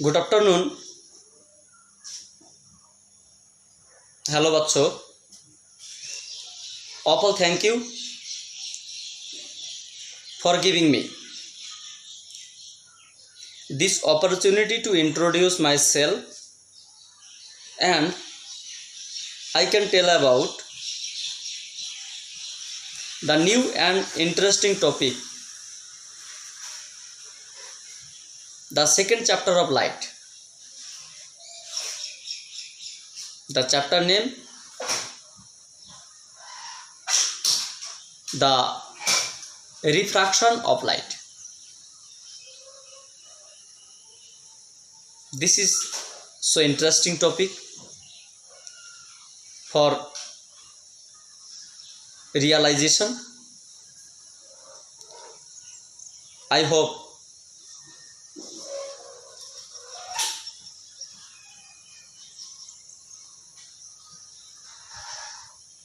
Good afternoon. Hello बच्चों, all thank you for giving me this opportunity to introduce myself, and I can tell about the new and interesting topic, the second chapter of light. The chapter name, the refraction of light. This is so interesting topic for realization. I hope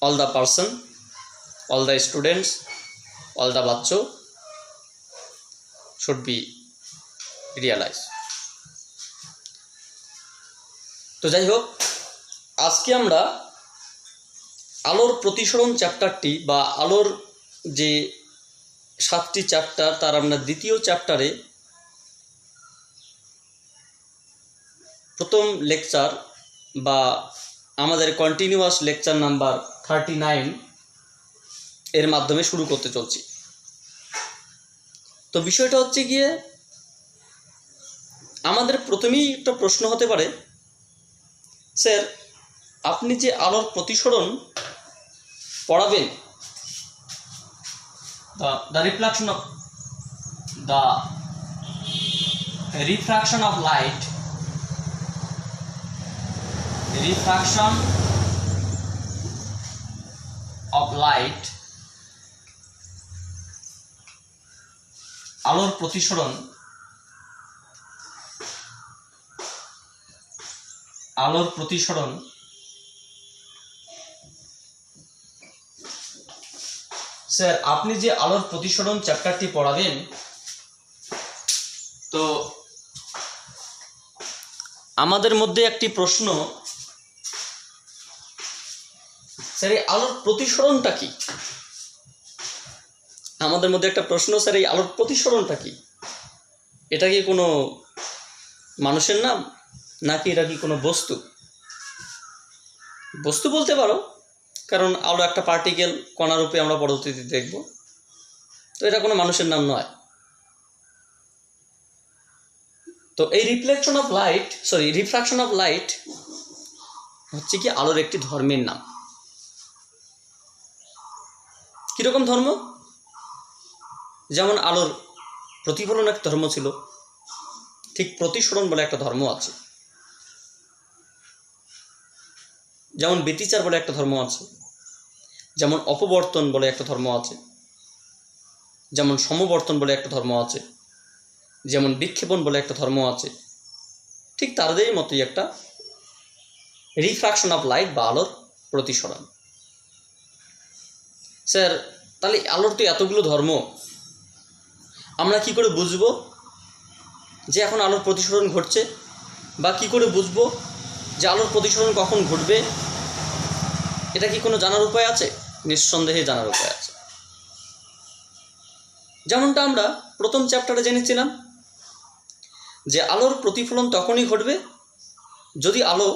all the person, all the students, all the bachcho should be realized. তো যাই হোক, আজকে আমরা আলোর প্রতিসরণ চ্যাপ্টারটি বা আলোর যে 7টি chapter তার আমরা দ্বিতীয় চ্যাপ্টারে প্রথম লেকচার বা আমাদের কন্টিনিউয়াস লেকচার নাম্বার 39 এর মাধ্যমে শুরু করতে চলছি। তো বিষয়টা হচ্ছে গিয়ে, আমাদের প্রথমেই একটা প্রশ্ন হতে পারে, স্যার আপনি যে আলোর প্রতিসরণ পড়াবেন, the refraction of light, আলোর প্রতিসরণ, স্যার আপনি যে আলোর প্রতিসরণ চ্যাপ্টারটি পড়াবেন, তো আমাদের মধ্যে একটি প্রশ্ন, স্যার এই আলোর প্রতিসরণটা কি? আমাদের মধ্যে একটা প্রশ্ন, স্যার এই আলোর প্রতিসরণটা কি? এটা কি কোনো মানুষের নাম, নাকি এটা কি কোনো বস্তু? বস্তু বলতে পারো, কারণ আলো একটা পার্টিকেল, কণারূপে আমরা পরবর্তীতে দেখব। তো এটা কোনো মানুষের নাম নয়। তো এই রিফ্রাকশন অফ লাইট হচ্ছে কি আলোর একটি ধর্মের নাম। কীরকম ধর্ম? যেমন আলোর প্রতিফলন একটা ধর্ম ছিল, ঠিক প্রতিসরণ বলে একটা ধর্ম আছে। যেমন ব্যতিচার বলে একটা ধর্ম আছে, যেমন অপবর্তন বলে একটা ধর্ম আছে, যেমন সমবর্তন বলে একটা ধর্ম আছে, যেমন বিক্ষেপণ বলে একটা ধর্ম আছে। ঠিক তাদেরই মতোই একটা রিফ্রাকশন অফ লাইট বা আলোর প্রতিসরণ। স্যার তাহলে আলোর তো এতগুলো ধর্ম, আমরা কি করে বুঝবো যে এখন আলোর প্রতিসরণ ঘটছে, বা কি করে বুঝবো যে আলোর প্রতিসরণ কখন ঘটবে? এটা কি কোনো জানার উপায় আছে? নিঃসন্দেহে জানার উপায় আছে। যেমনটা আমরা প্রথম চ্যাপ্টারে জেনেছিলাম যে আলোর প্রতিফলন তখনই ঘটবে যদি আলো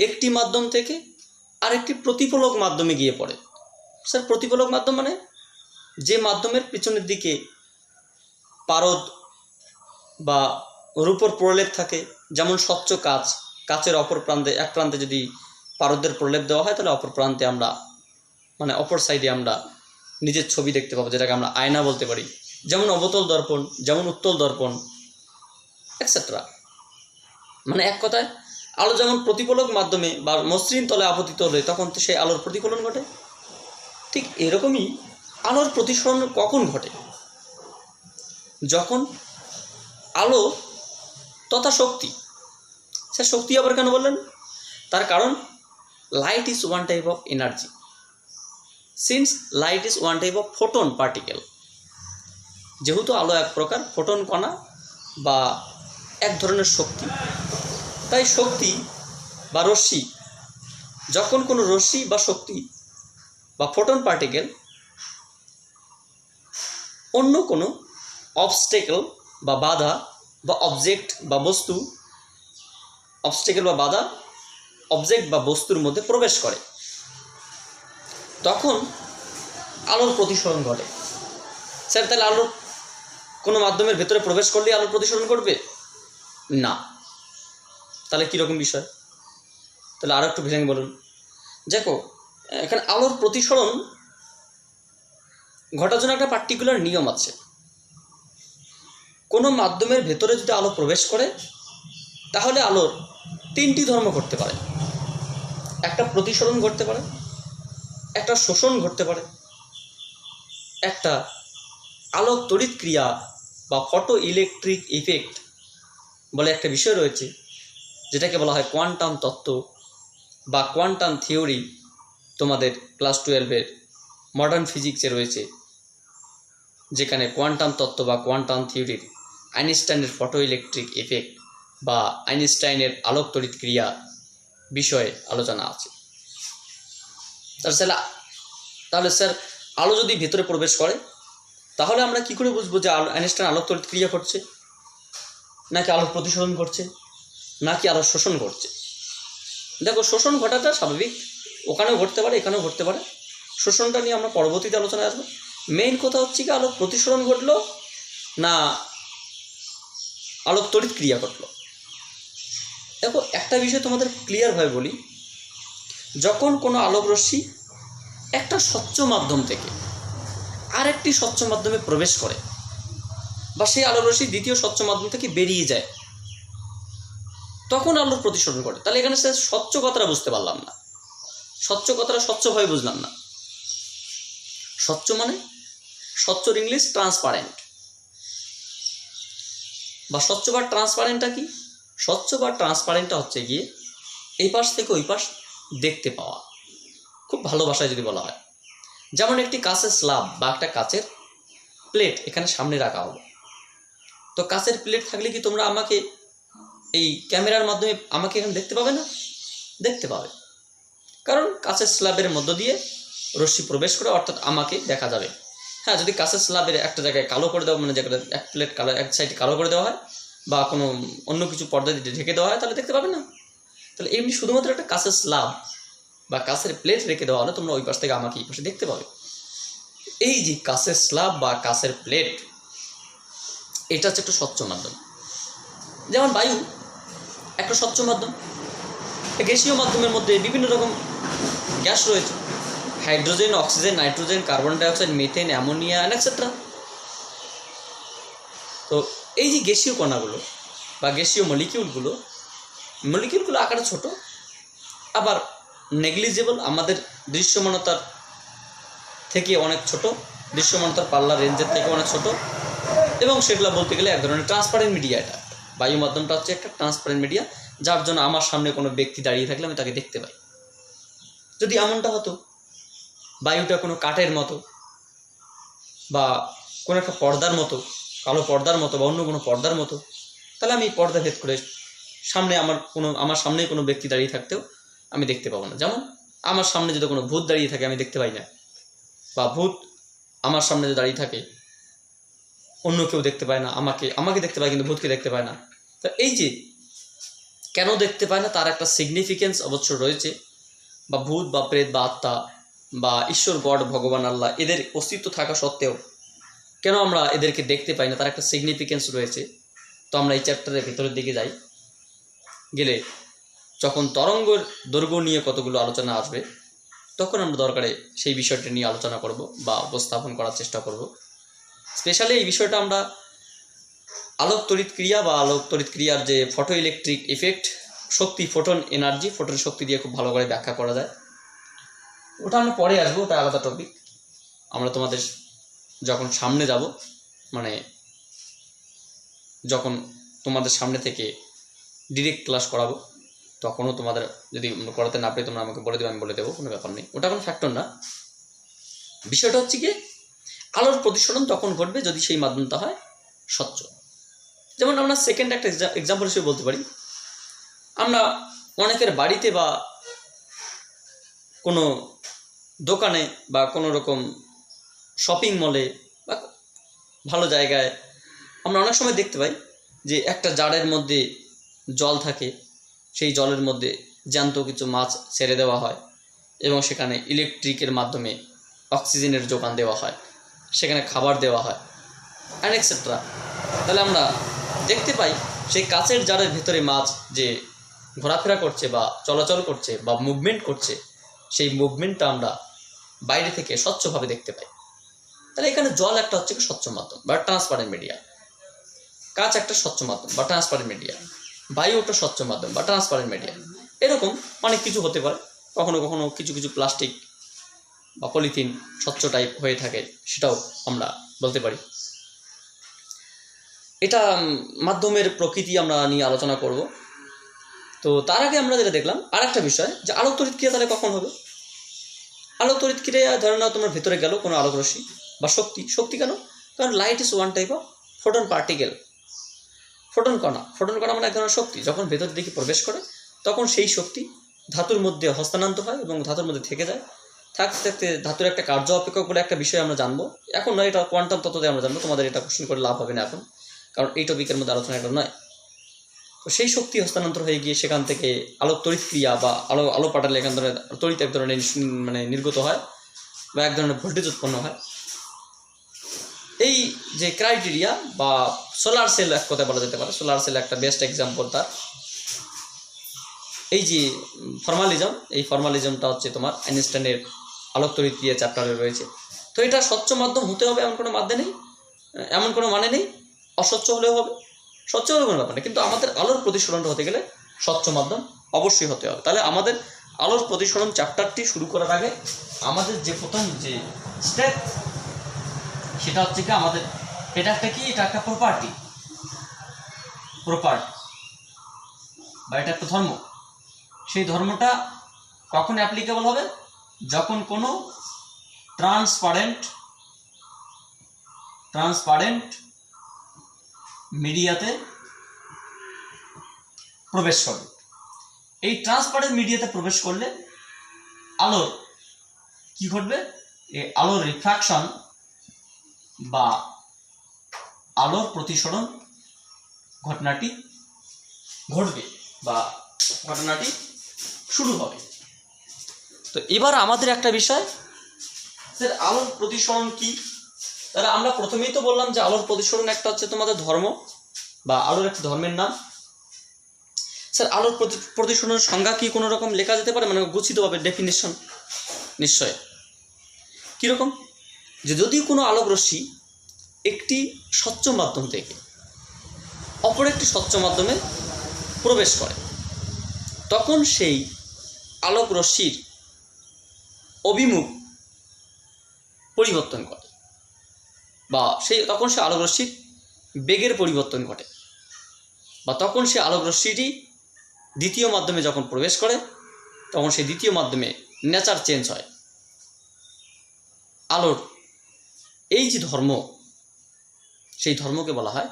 একটি মাধ্যম থেকে আরেকটি প্রতিফলক মাধ্যমে গিয়ে পড়ে। স্যার প্রতিফলক মাধ্যম মানে যে মাধ্যমের পিছনের দিকে পারদ বা রূপর প্রলেপ থাকে। যেমন স্বচ্ছ কাচের অপর প্রান্তে, এক প্রান্তে যদি পারদের প্রলেপ দেওয়া হয়, তাহলে অপর প্রান্তে আমরা, মানে অপর সাইডে আমরা নিজের ছবি দেখতে পাবো, যেটাকে আমরা আয়না বলতে পারি। যেমন অবতল দর্পণ, যেমন উত্তল দর্পণ, এটসেট্রা। মানে এক কথায় আলো যেমন প্রতিফলক মাধ্যমে বা মসৃণ তলে আপতিত হলে তখন তো সেই আলোর প্রতিফলন ঘটে। ঠিক এরকমই আলোর প্রতিসরণ কখন ঘটে? যখন আলো তথা শক্তি, স্যার শক্তি আবার কেন বললেন? তার কারণ light is one type of energy, since light is one type of photon particle. যেহেতু আলো এক প্রকার ফোটন কণা বা এক ধরনের শক্তি। তাই শক্তি বা রশ্মি, যখন কোনো রশ্মি বা শক্তি বা ফোটন পার্টিকেল অন্য কোনো অবস্টেকল বা বাধা বা অবজেক্ট বা বস্তু, অবস্টেকল বা বাধা, অবজেক্ট বা বস্তুর মধ্যে প্রবেশ করে, তখন আলোর প্রতিসরণ ঘটে। স্যার, তাহলে আলোর কোনো মাধ্যমের ভেতরে প্রবেশ করলে আলোর প্রতিসরণ ঘটবে না? তাহলে কীরকম বিষয়? তাহলে আরও একটু ভেঙে বলুন। দেখো, এখানে আলোর প্রতিসরণ ঘটার জন্য একটা পার্টিকুলার নিয়ম আছে। কোনো মাধ্যমের ভেতরে যদি আলো প্রবেশ করে তাহলে আলোর তিনটি ধর্ম ঘটতে পারে। একটা প্রতিসরণ ঘটতে পারে, একটা শোষণ ঘটতে পারে, একটা আলোক তড়িৎ ক্রিয়া বা ফটো ইলেকট্রিক ইফেক্ট বলে একটা বিষয় রয়েছে, যেটাকে বলা হয় কোয়ান্টাম তত্ত্ব বা কোয়ান্টাম থিওরি। তোমাদের ক্লাস 12-এর মডার্ন ফিজিক্সে রয়েছে, যেখানে কোয়ান্টাম তত্ত্ব বা কোয়ান্টাম থিওরির আইনস্টাইনের ফটো ইলেকট্রিক ইফেক্ট বা আইনস্টাইনের আলোক তড়িৎ ক্রিয়া বিষয়ে আলোচনা আছে। তাহলে স্যার, আলো যদি ভেতরে প্রবেশ করে তাহলে আমরা কি করে বুঝবো যে আইনস্টাইন আলোক তড়িৎ ক্রিয়া করছে, নাকি আলোর প্রতিসরণ ঘটছে, নাকি আলোর শোষণ ঘটছে? দেখো, শোষণ ঘটাটা স্বাভাবিক, ওখানেও ঘটতে পারে, এখানেও ঘটতে পারে। শোষণটা নিয়ে আমরা পরবর্তীতে আলোচনায় আসবো। মেইন কথা হচ্ছে কি, আলোক প্রতিসরণ ঘটলো না আলোক তড়িৎ ক্রিয়া ঘটলো। দেখো, একটা বিষয় তোমাদের ক্লিয়ারভাবে বলি, যখন কোনো আলোক রশ্মি একটা স্বচ্ছ মাধ্যম থেকে আরেকটি স্বচ্ছ মাধ্যমে প্রবেশ করে বা সেই আলোক রশ্মি দ্বিতীয় স্বচ্ছ মাধ্যম থেকে বেরিয়ে যায়, তখন আলোর প্রতিসরণ ঘটে। তাহলে এখানে স্যার স্বচ্ছ কথাটা বুঝতে পারলাম না, স্বচ্ছ কথাটা স্বচ্ছভাবে বুঝলাম না। স্বচ্ছ মানে, স্বচ্ছর ইংলিশ ট্রান্সপারেন্ট, বা স্বচ্ছ বা ট্রান্সপারেন্টটা কি? স্বচ্ছ বা ট্রান্সপারেন্টটা হচ্ছে গিয়ে এই পাশ থেকে ওই পাশ দেখতে পাওয়া, খুব ভালো ভাষায় যদি বলা হয়। যেমন একটি কাঁচের স্ল্যাব বা একটা কাঁচের প্লেট এখানে সামনে রাখা হলো, তো কাঁচের প্লেট থাকলে কি তোমরা আমাকে এই ক্যামেরার মাধ্যমে আমাকে এখানে দেখতে পাবে না? দেখতে পাবে, কারণ কাঁচের স্ল্যাবের মধ্য দিয়ে রশ্মি প্রবেশ করে, অর্থাৎ আমাকে দেখা যাবে। হ্যাঁ, যদি কাঁচের স্ল্যাবের একটা জায়গায় কালো করে দেওয়া, মানে জায়গাটা এক প্লেট কালো, এক সাইডে কালো করে দেওয়া হয় বা কোনো অন্য কিছু পর্দা দিয়ে ঢেকে দেওয়া হয়, তাহলে দেখতে পাবে না। তাহলে এমনি শুধুমাত্র একটা কাঁচের স্ল্যাব বা কাঁচের প্লেট রেখে দেওয়া হলে তোমরা ওই পাশ থেকে আমাকে এই পাশে দেখতে পাবে। এই যে কাঁচের স্ল্যাব বা কাঁচের প্লেট, এটা হচ্ছে একটা স্বচ্ছ মাধ্যম। যেমন বায়ু একটা স্বচ্ছ মাধ্যম। গ্যাসীয় মাধ্যমের মধ্যে বিভিন্ন রকম গ্যাস রয়েছে, hydrogen, oxygen, nitrogen, carbon dioxide, methane, ammonia etcetera. তো এই যে গ্যাসীয় কণাগুলো বা গ্যাসীয় মলিকিউলগুলো আকারে ছোট, আবার নেগলিজেবল, আমাদের দৃশ্যমানতার থেকে অনেক ছোট, দৃশ্যমানতার পাল্লা রেঞ্জের থেকে অনেক ছোট, এবং সেগুলো বলতে গেলে এক ধরনের ট্রান্সপারেন্ট মিডিয়া। এটা বায়ু মাধ্যমটা হচ্ছে একটা ট্রান্সপারেন্ট মিডিয়া, যার জন্য আমার সামনে কোনো ব্যক্তি দাঁড়িয়ে থাকলে আমি তাকে দেখতে পাই। যদি এমনটা হতো বায়ুটা কোনো কাঠের মতো বা কোনো একটা পর্দার মতো, কালো পর্দার মতো বা অন্য কোনো পর্দার মতো, তাহলে আমি পর্দা ভেদ করে আমার সামনে কোনো ব্যক্তি দাঁড়িয়ে থাকতেও আমি দেখতে পাবো না। যেমন আমার সামনে যদি কোনো ভূত দাঁড়িয়ে থাকে আমি দেখতে পাই না, বা ভূত আমার সামনে যদি দাঁড়িয়ে থাকে অন্য কেউ দেখতে পায় না, আমাকে দেখতে পায় কিন্তু ভূতকে দেখতে পায় না। তো এই যে কেন দেখতে পায় না তার একটা সিগনিফিকেন্স অবশ্য রয়েছে, বা ভূত বা প্রেত বা আত্মা বা ঈশ্বর, গড, ভগবান, আল্লাহ, এদের অস্তিত্ব থাকা সত্ত্বেও কেন আমরা এদেরকে দেখতে পাই না, তার একটা সিগনিফিকেন্স রয়েছে। তো আমরা এই চ্যাপ্টারের ভেতরের দিকে গেলে যখন তরঙ্গের দৈর্ঘ্য নিয়ে কতগুলো আলোচনা আসবে, তখন আমরা দরকারে সেই বিষয়টা নিয়ে আলোচনা করব বা উপস্থাপন করার চেষ্টা করব। স্পেশালি এই বিষয়টা আমরা আলোক তড়িৎ ক্রিয়া বা আলোক তড়িৎ ক্রিয়ার যে ফটো ইলেকট্রিক ইফেক্ট, শক্তি, ফোটন এনার্জি, ফোটন শক্তি দিয়ে খুব ভালো করে ব্যাখ্যা করা যায়। ওটা আমরা পরে আসবো, ওটা আলাদা টপিক। আমরা তোমাদের যখন সামনে যাব, মানে যখন তোমাদের সামনে থেকে ডিরেক্ট ক্লাস করাবো, তখনও তোমাদের যদি করাতে না পারি তোমরা আমাকে বলে দেবো, আমি বলে দেবো, কোনো ব্যাপার নেই, ওটা কোনো ফ্যাক্টর না। বিষয়টা হচ্ছে কি, আলোর প্রতিসরণ তখন ঘটবে যদি সেই মাধ্যমটা হয় স্বচ্ছ। যেমন আমরা সেকেন্ড একটা এক্সাম্পল হিসেবে বলতে পারি, আমরা অনেকের বাড়িতে বা কোনো দোকানে বা কোনো রকম শপিং মলে বা ভালো জায়গায় আমরা অনেক সময় দেখতে পাই যে একটা জারের মধ্যে জল থাকে, সেই জলের মধ্যে জ্যান্ত কিছু মাছ ছেড়ে দেওয়া হয় এবং সেখানে ইলেকট্রিকের মাধ্যমে অক্সিজেনের যোগান দেওয়া হয়, সেখানে খাবার দেওয়া হয় অ্যান্ড এক্সেট্রা। তাহলে আমরা দেখতে পাই সেই কাচের জারের ভেতরে মাছ যে ঘোরাফেরা করছে বা চলাচল করছে বা মুভমেন্ট করছে, সেই মুভমেন্টটা আমরা বাইরে থেকে স্বচ্ছভাবে দেখতে পাই। তাহলে এখানে জল একটা হচ্ছে স্বচ্ছ মাধ্যম বা ট্রান্সপারেন্ট মিডিয়া, কাঁচ একটা স্বচ্ছ মাধ্যম বা ট্রান্সপারেন্ট মিডিয়া, বায়ু একটা স্বচ্ছ মাধ্যম বা ট্রান্সপারেন্ট মিডিয়া। এরকম অনেক কিছু হতে পারে। কখনো কখনো কিছু কিছু প্লাস্টিক বা পলিথিন স্বচ্ছ টাইপ হয়ে থাকে, সেটাও আমরা বলতে পারি। এটা মাধ্যমের প্রকৃতি আমরা নিয়ে আলোচনা করব। তো তার আগে আমরা যেটা দেখলাম আর একটা বিষয়, যে আলোক তড়িৎ ক্রিয়া তাহলে কখন হবে। আলোক তড়িৎ ক্রিয়া ধরে নাও তোমার ভেতরে গেল কোনো আলোক রশ্মি বা শক্তি কেন? কারণ light is one type of photon particle. Photon কণা মানে এক ধরনের শক্তি, যখন ভেতর দিকে প্রবেশ করে তখন সেই শক্তি ধাতুর মধ্যে হস্তান্তর হয় এবং ধাতুর মধ্যে থেকে যায়। থাকতে থাকতে ধাতুর একটা কার্য অপেক্ষক বলে একটা বিষয় আমরা জানবো, এখন নয়, এটা কোয়ান্টাম তত্ত্বতে আমরা জানবো, তোমাদের এটা কোশ্চেন করে লাভ হবে না এখন, কারণ এই টপিকের মধ্যে আলোচনা এটা নয়। তো সেই শক্তি হস্তান্তর হয়ে গিয়ে সেখান থেকে আলোক তড়িৎ ক্রিয়া বা আলো পাঠালে এখান ধরনের তড়িৎ এক ধরনের মানে নির্গত হয় বা এক ধরনের ভোল্টেজ উৎপন্ন হয়। এই যে ক্রাইটেরিয়া বা সোলার সেল এক কথায় বলা যেতে পারে, সোলার সেল একটা বেস্ট এক্সাম্পল তার। এই যে ফর্মালিজম, এই ফর্মালিজমটা হচ্ছে তোমার আইনস্টাইনের আলোক তড়িৎ ক্রিয়া চ্যাপ্টারে রয়েছে। তো এটা স্বচ্ছ মাধ্যম হতে হবে এমন কোনো মানে নেই। অস্বচ্ছ হলেও হবে, স্বচ্ছ হলেও কোনো ব্যাপার নেই, কিন্তু আমাদের আলোর প্রতিসরণটা হতে গেলে স্বচ্ছ মাধ্যম অবশ্যই হতে হবে। তাহলে আমাদের আলোর প্রতিসরণ চ্যাপ্টারটি শুরু করার আগে আমাদের যে প্রথম যে স্টেপ, সেটা হচ্ছে কি আমাদের এটা একটা প্রপার্টি বা এটা একটা ধর্ম। সেই ধর্মটা কখন অ্যাপ্লিকেবল হবে? যখন কোনো ট্রান্সপারেন্ট মিডিয়াতে প্রবেশ করবে। এই ট্রান্সপারেন্ট মিডিয়াতে প্রবেশ করলে আলোর কি ঘটবে? এই আলোর রিফ্র্যাকশন বা আলোর প্রতিসরণ ঘটনাটি ঘটবে বা ঘটনাটি শুরু হবে। তো এবার আমাদের একটা বিষয়, স্যার আলোর প্রতিসরণ কি? তাহলে আমরা প্রথমেই তো বললাম যে আলোর প্রতিসরণ একটা হচ্ছে তোমাদের ধর্ম বা আলোর একটা ধর্মের নাম। স্যার আলোর প্রতিসরণের সংজ্ঞা কি কোনো রকম লেখা যেতে পারে, মানে গুছিতভাবে ডেফিনেশন? নিশ্চয়। কীরকম? যে যদি কোনো আলোক রশ্মি একটি স্বচ্ছ মাধ্যম থেকে অপর একটি স্বচ্ছ মাধ্যমে প্রবেশ করে, তখন সেই আলোক রশ্মির অভিমুখ পরিবর্তন করে বা তখন সে আলোক রশ্মির বেগের পরিবর্তন ঘটে, বা তখন সে আলোক রশ্মিটি দ্বিতীয় মাধ্যমে যখন প্রবেশ করে তখন সেই দ্বিতীয় মাধ্যমে নেচার চেঞ্জ হয়। আলোর এই যে ধর্ম, সেই ধর্মকে বলা হয়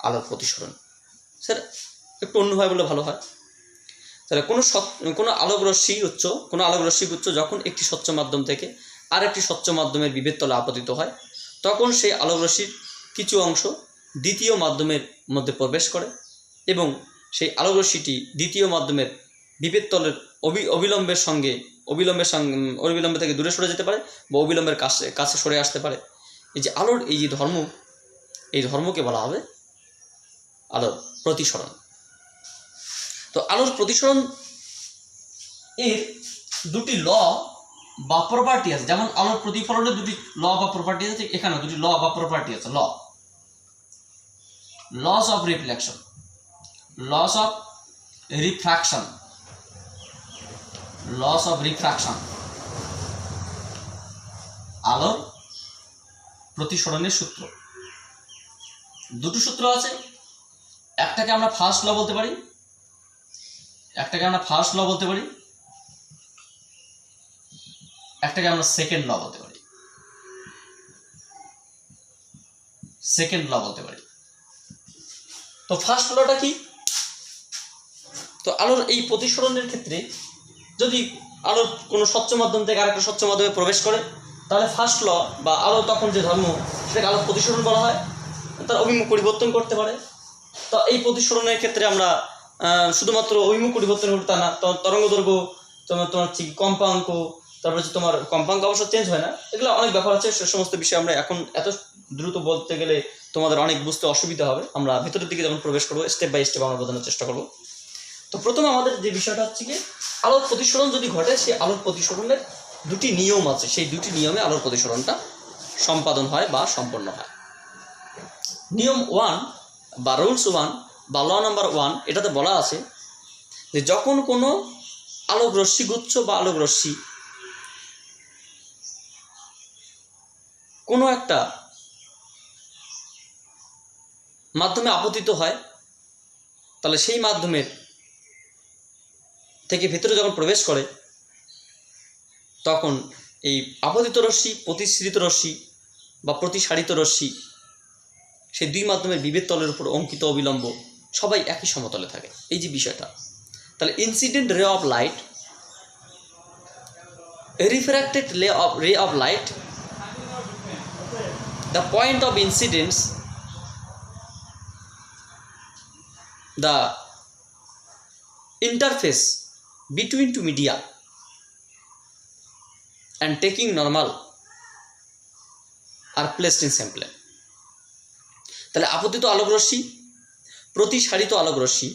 আলোর প্রতিসরণ। স্যার একটু অন্যভাবে বললে ভালো হয়। তাহলে কোনো আলোক রশ্মি গুচ্ছ যখন একটি স্বচ্ছ মাধ্যম থেকে আর একটি স্বচ্ছ মাধ্যমের বিভেদ তলে আপতিত হয়, তখন সেই আলোক রশ্মির কিছু অংশ দ্বিতীয় মাধ্যমের মধ্যে প্রবেশ করে এবং সেই আলোক রশ্মিটি দ্বিতীয় মাধ্যমের বিভেদ তলের অবিলম্বে থেকে দূরে সরে যেতে পারে বা অবিলম্বের কাছে সরে আসতে পারে। এই যে আলোর এই যে ধর্ম, এই ধর্মকে বলা হবে আলোর প্রতিসরণ। তো আলোর প্রতিসরণ এর দুটি ল বা প্রপার্টি আছে, যেমন আলোর প্রতিফলনের দুটি ল বা প্রপার্টি আছে, এখানে দুটি ল বা প্রপার্টি আছে। Laws of reflection, laws of refraction, আলোর প্রতিসরণের সূত্র। দুটো সূত্র আছে, একটাকে আমরা ফার্স্ট ল বলতে পারি, একটাকে আমরা সেকেন্ড ল বলতে পারি। তো ফার্স্ট লটা কি? তো আলোর এই প্রতিসরণের ক্ষেত্রে যদি আলোর কোনো স্বচ্ছ মাধ্যম থেকে আরেকটা স্বচ্ছ মাধ্যমে প্রবেশ করে, তাহলে ফার্স্ট ল বা আলো তখন যে ধর্ম সেটাকে আলোর প্রতিসরণ বলা হয়। তার অভিমুখ পরিবর্তন করতে পারে। তো এই প্রতিসরণের ক্ষেত্রে আমরা শুধুমাত্র অভিমুখ পরিবর্তন করতে না, তরঙ্গ দৈর্ঘ্য, তোমার কম্পাঙ্ক, তারপরে হচ্ছে তোমার কম্পাঙ্ক অবশ্য চেঞ্জ হয় না, এগুলো অনেক ব্যাপার আছে। সে সমস্ত বিষয়ে আমরা এখন এত দ্রুত বলতে গেলে তোমাদের অনেক বুঝতে অসুবিধা হবে। আমরা ভেতরের দিকে যখন প্রবেশ করবো স্টেপ বাই স্টেপ আমরা বোঝানোর চেষ্টা করবো। তো প্রথমে আমাদের যে বিষয়টা হচ্ছে কি, আলোর প্রতিসরণ যদি ঘটে, সেই আলোর প্রতিসরণের দুটি নিয়ম আছে, সেই দুটি নিয়মে আলোর প্রতিসরণটা সম্পাদন হয় বা সম্পন্ন হয়। নিয়ম 1 বা রুলস 1 বা ল নাম্বার 1, এটাতে বলা আছে যে যখন কোনো আলোক রশ্মিগুচ্ছ বা আলোক রশ্মি কোনো একটা মাধ্যমে আপতিত হয়, তাহলে সেই মাধ্যমের থেকে ভেতরে যখন প্রবেশ করে, তখন এই আপতিত রশ্মি, প্রতিসৃত রশ্মি বা প্রতিসারিত রশ্মি, সেই দুই মাধ্যমের বিভেদ তলের উপর অঙ্কিত অবিলম্ব সবাই একই সমতলে থাকে। এই যে বিষয়টা, তাহলে incident ray of light, refracted ray of light, the point of incidence, the interface between two media and taking normal are placed in same plane. তাহলে আপতিত আলোক রশ্মি, প্রতিসারিত আলোক রশ্মি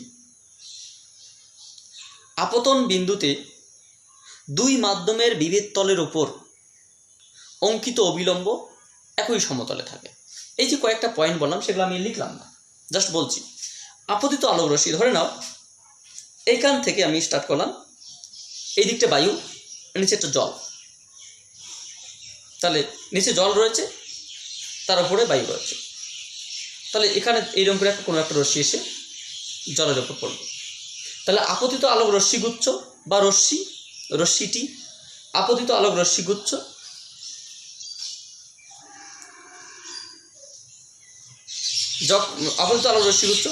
আপতন বিন্দুতে দুই মাধ্যমের বিভেদ তলের উপর অঙ্কিত অবিলম্ব একই সমতলে থাকে। এই যে কয়েকটা পয়েন্ট বললাম সেগুলো আমি লিখলাম না, জাস্ট বলছি। আপতিত আলোক রশ্মি, ধরে নাও এইখান থেকে আমি স্টার্ট করলাম, এই দিকটা বায়ু, নিচে একটা জল, তাহলে নিচে জল রয়েছে, তার উপরে বায়ু রয়েছে, তাহলে এখানে এইরকম করে কোনো একটা রশ্মি এসে জলের উপর পড়বে। তাহলে আপতিত আলোক রশ্মিগুচ্ছ বা রশ্মিটি আপতিত আলোক রশ্মিগুচ্ছ আপতিত আলোক রশ্মিগুচ্ছ,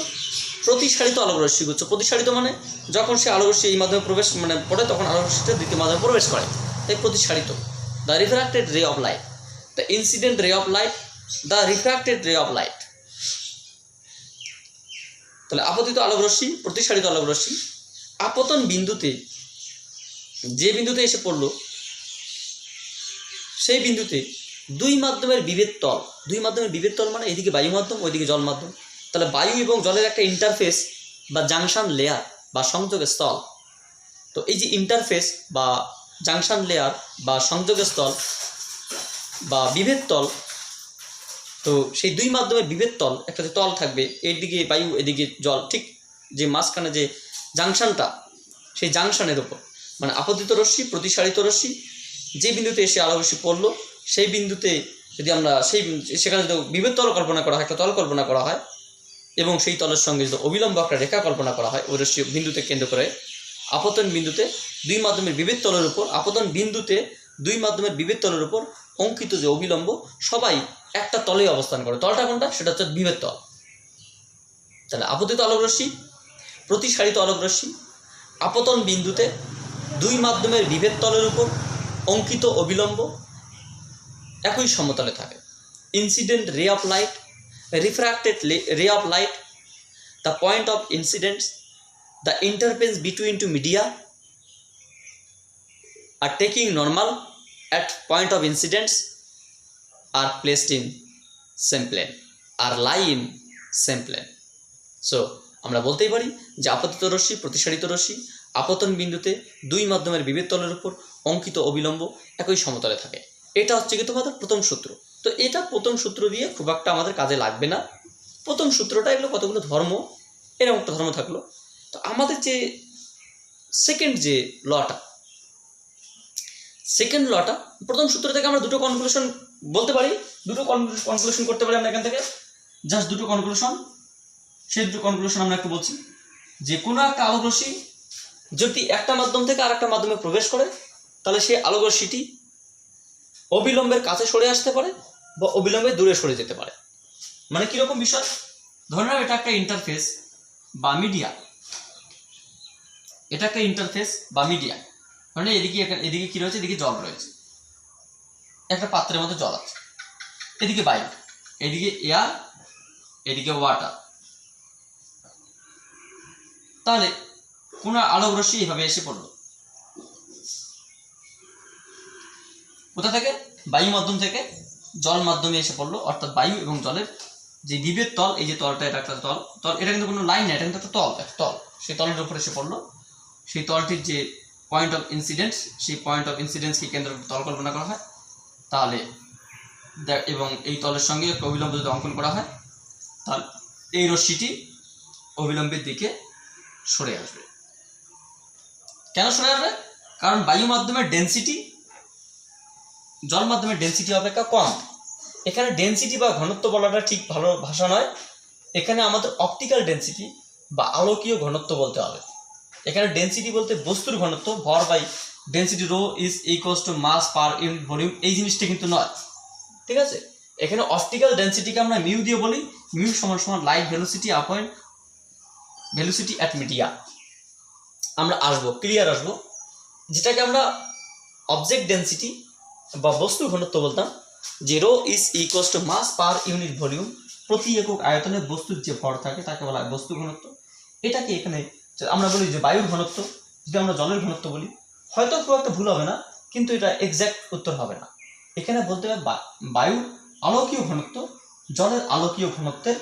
প্রতিসারিত আলোক রশ্মিগুচ্ছ। প্রতিসারিত মানে যখন সে আলোক রশ্মি এই মাধ্যমে প্রবেশ পড়ে, তখন আলোক রশ্মিটা দ্বিতীয় মাধ্যমে প্রবেশ করে, তাই প্রতিসারিত। The refracted ray of light, the incident ray of light, the refracted ray of light. তাহলে আপতিত আলোক রশ্মি, প্রতিসারিত আলোক রশ্মি আপতন বিন্দুতে, যে বিন্দুতে এসে পড়লো, সেই বিন্দুতে দুই মাধ্যমের বিভেদ তল, দুই মাধ্যমের বিভেদ তল মানে এইদিকে বায়ু মাধ্যম, ওইদিকে জল মাধ্যম, তাহলে বায়ু এবং জলের একটা ইন্টারফেস বা জাংশন লেয়ার বা সংযোগের স্থল। তো এই যে ইন্টারফেস বা জাংশন লেয়ার বা সংযোগের স্থল বা বিভেদ তল, তো সেই দুই মাধ্যমের বিভেদ তল, একটা যে তল থাকবে, এইদিকে বায়ু এদিকে জল, ঠিক যে মাঝখানে যে জাংশনটা, সেই জাংশনের উপর মানে আপতিত রশ্মি, প্রতিসারিত রশ্মি যে বিন্দুতে এসে আলোক রশ্মি পড়লো, সেই বিন্দুতে যদি আমরা সেখানে যদি বিভেদ তল কল্পনা করা হয়, একটা তল কল্পনা করা হয়, এবং সেই তলের সঙ্গে যদি অবিলম্ব একটা রেখা কল্পনা করা হয় ওই রশ্মি বিন্দুতে কেন্দ্র করে, আপতন বিন্দুতে দুই মাধ্যমের বিভেদ তলের উপর, আপতন বিন্দুতে দুই মাধ্যমের বিভেদ তলের উপর অঙ্কিত যে অবিলম্ব সবাই একটা তলেই অবস্থান করে। তলটা কোনটা? সেটা হচ্ছে বিভেদ তল। তাহলে আপতিত আলোক রশ্মি, প্রতিসারিত আলোক রশ্মি আপতন বিন্দুতে দুই মাধ্যমের বিভেদ তলের উপর অঙ্কিত অবিলম্ব একই সমতলে থাকে। Incident ray of light, refracted ray of light, the point of incidence, the interface between two media আর taking normal at point of incidence are placed in same plane, are lie in same plane. So আমরা বলতেই পারি যে আপতিত রশ্মি, প্রতিসারিত রশ্মি আপতন বিন্দুতে দুই মাধ্যমের বিভেদ তলের উপর অঙ্কিত অবিলম্ব একই সমতলে থাকে। এটা হচ্ছে কি তোমাদের প্রথম সূত্র। তো এটা প্রথম সূত্র দিয়ে খুব একটা আমাদের কাজে লাগবে না। প্রথম সূত্রটা এগুলো কতগুলো ধর্ম, এরকম একটা ধর্ম থাকলো। তো আমাদের যে সেকেন্ড যে লটা, সেকেন্ড লটা, প্রথম সূত্র থেকে আমরা দুটো কনক্লুশন বলতে পারি, দুটো কনক্লুশন করতে পারি আমরা এখান থেকে, জাস্ট দুটো কনক্লুশন। সেই দুটো কনক্লুশন আমরা একটু বলছি যে কোনো একটা আলোক রশ্মি যদি একটা মাধ্যম থেকে আর একটা মাধ্যমে প্রবেশ করে, তাহলে সেই আলোক রশ্মিটি অবিলম্বের কাছে সরে আসতে পারে বা অবিলম্বে দূরে সরে যেতে পারে। মানে কীরকম বিষয়? ধরে নাও এটা একটা ইন্টারফেস বা মিডিয়া, এটা একটা ইন্টারফেস বা মিডিয়া। মানে এদিকে কি রয়েছে, এদিকে জল রয়েছে, একটা পাত্রের মধ্যে জল আছে, এদিকে বায়ু, এদিকে এয়ার, এদিকে ওয়াটার। তাহলে কোন আলোক রশ্মি এইভাবে এসে পড়লো কোথা থেকে, বায়ু মাধ্যম থেকে জল মাধ্যমে এসে পড়লো, অর্থাৎ বায়ু এবং জলের যে বিভেদ তল, এই যে তলটা, এটা একটা তল, এটা কিন্তু কোনো লাইন না, এটা কিন্তু একটা তল, সেই তলের উপরে এসে পড়লো। সেই তলটির যে পয়েন্ট অফ ইনসিডেন্স, সেই পয়েন্ট অফ ইনসিডেন্সকে কেন্দ্র করে তল কল্পনা করা হয়। তাহলে এবং এই তলের সঙ্গে একটা অবিলম্ব যদি অঙ্কন করা হয়, তাহলে এই রশ্মিটি অবিলম্বের দিকে সরে আসবে। কেন সরে আসবে? কারণ বায়ু মাধ্যমের ডেনসিটি জল মাধ্যমের ডেনসিটি অপেক্ষা কম। এখানে ডেনসিটি বা ঘনত্ব বলাটা ঠিক ভালো ভাষা নয়, এখানে আমাদের অপটিক্যাল ডেনসিটি বা আলোকীয় ঘনত্ব বলতে হবে। এখানে ডেনসিটি বলতে বস্তুর ঘনত্ব, ভর by density rho is equals to mass per unit volume, এই জিনিসটা কিন্তু নয়, ঠিক আছে। এখানে অপটিক্যাল ডেনসিটিকে আমরা মিউ দিয়ে বলি, মিউ সমান সমান light velocity আপয়েন্ট velocity at media. আমরা ক্লিয়ার আসবো, যেটাকে আমরা অবজেক্ট ডেনসিটি বা বস্তু ঘনত্ব বলতাম, যে rho is equals to mass per unit volume, প্রতি একক আয়তনে বস্তুর যে ভর থাকে তাকে বলা হয় বস্তু ঘনত্ব। এটাকে এখানে আমরা বলি যে বায়ুর ঘনত্ব, যদি আমরা জলের ঘনত্ব বলি হয়তো খুব একটা ভুল হবে না, কিন্তু এটা এক্স্যাক্ট উত্তর হবে না। এখানে বলতে হবে বায়ুর আলোকীয় ঘনত্ব, জলের আলোকীয় ঘনত্বের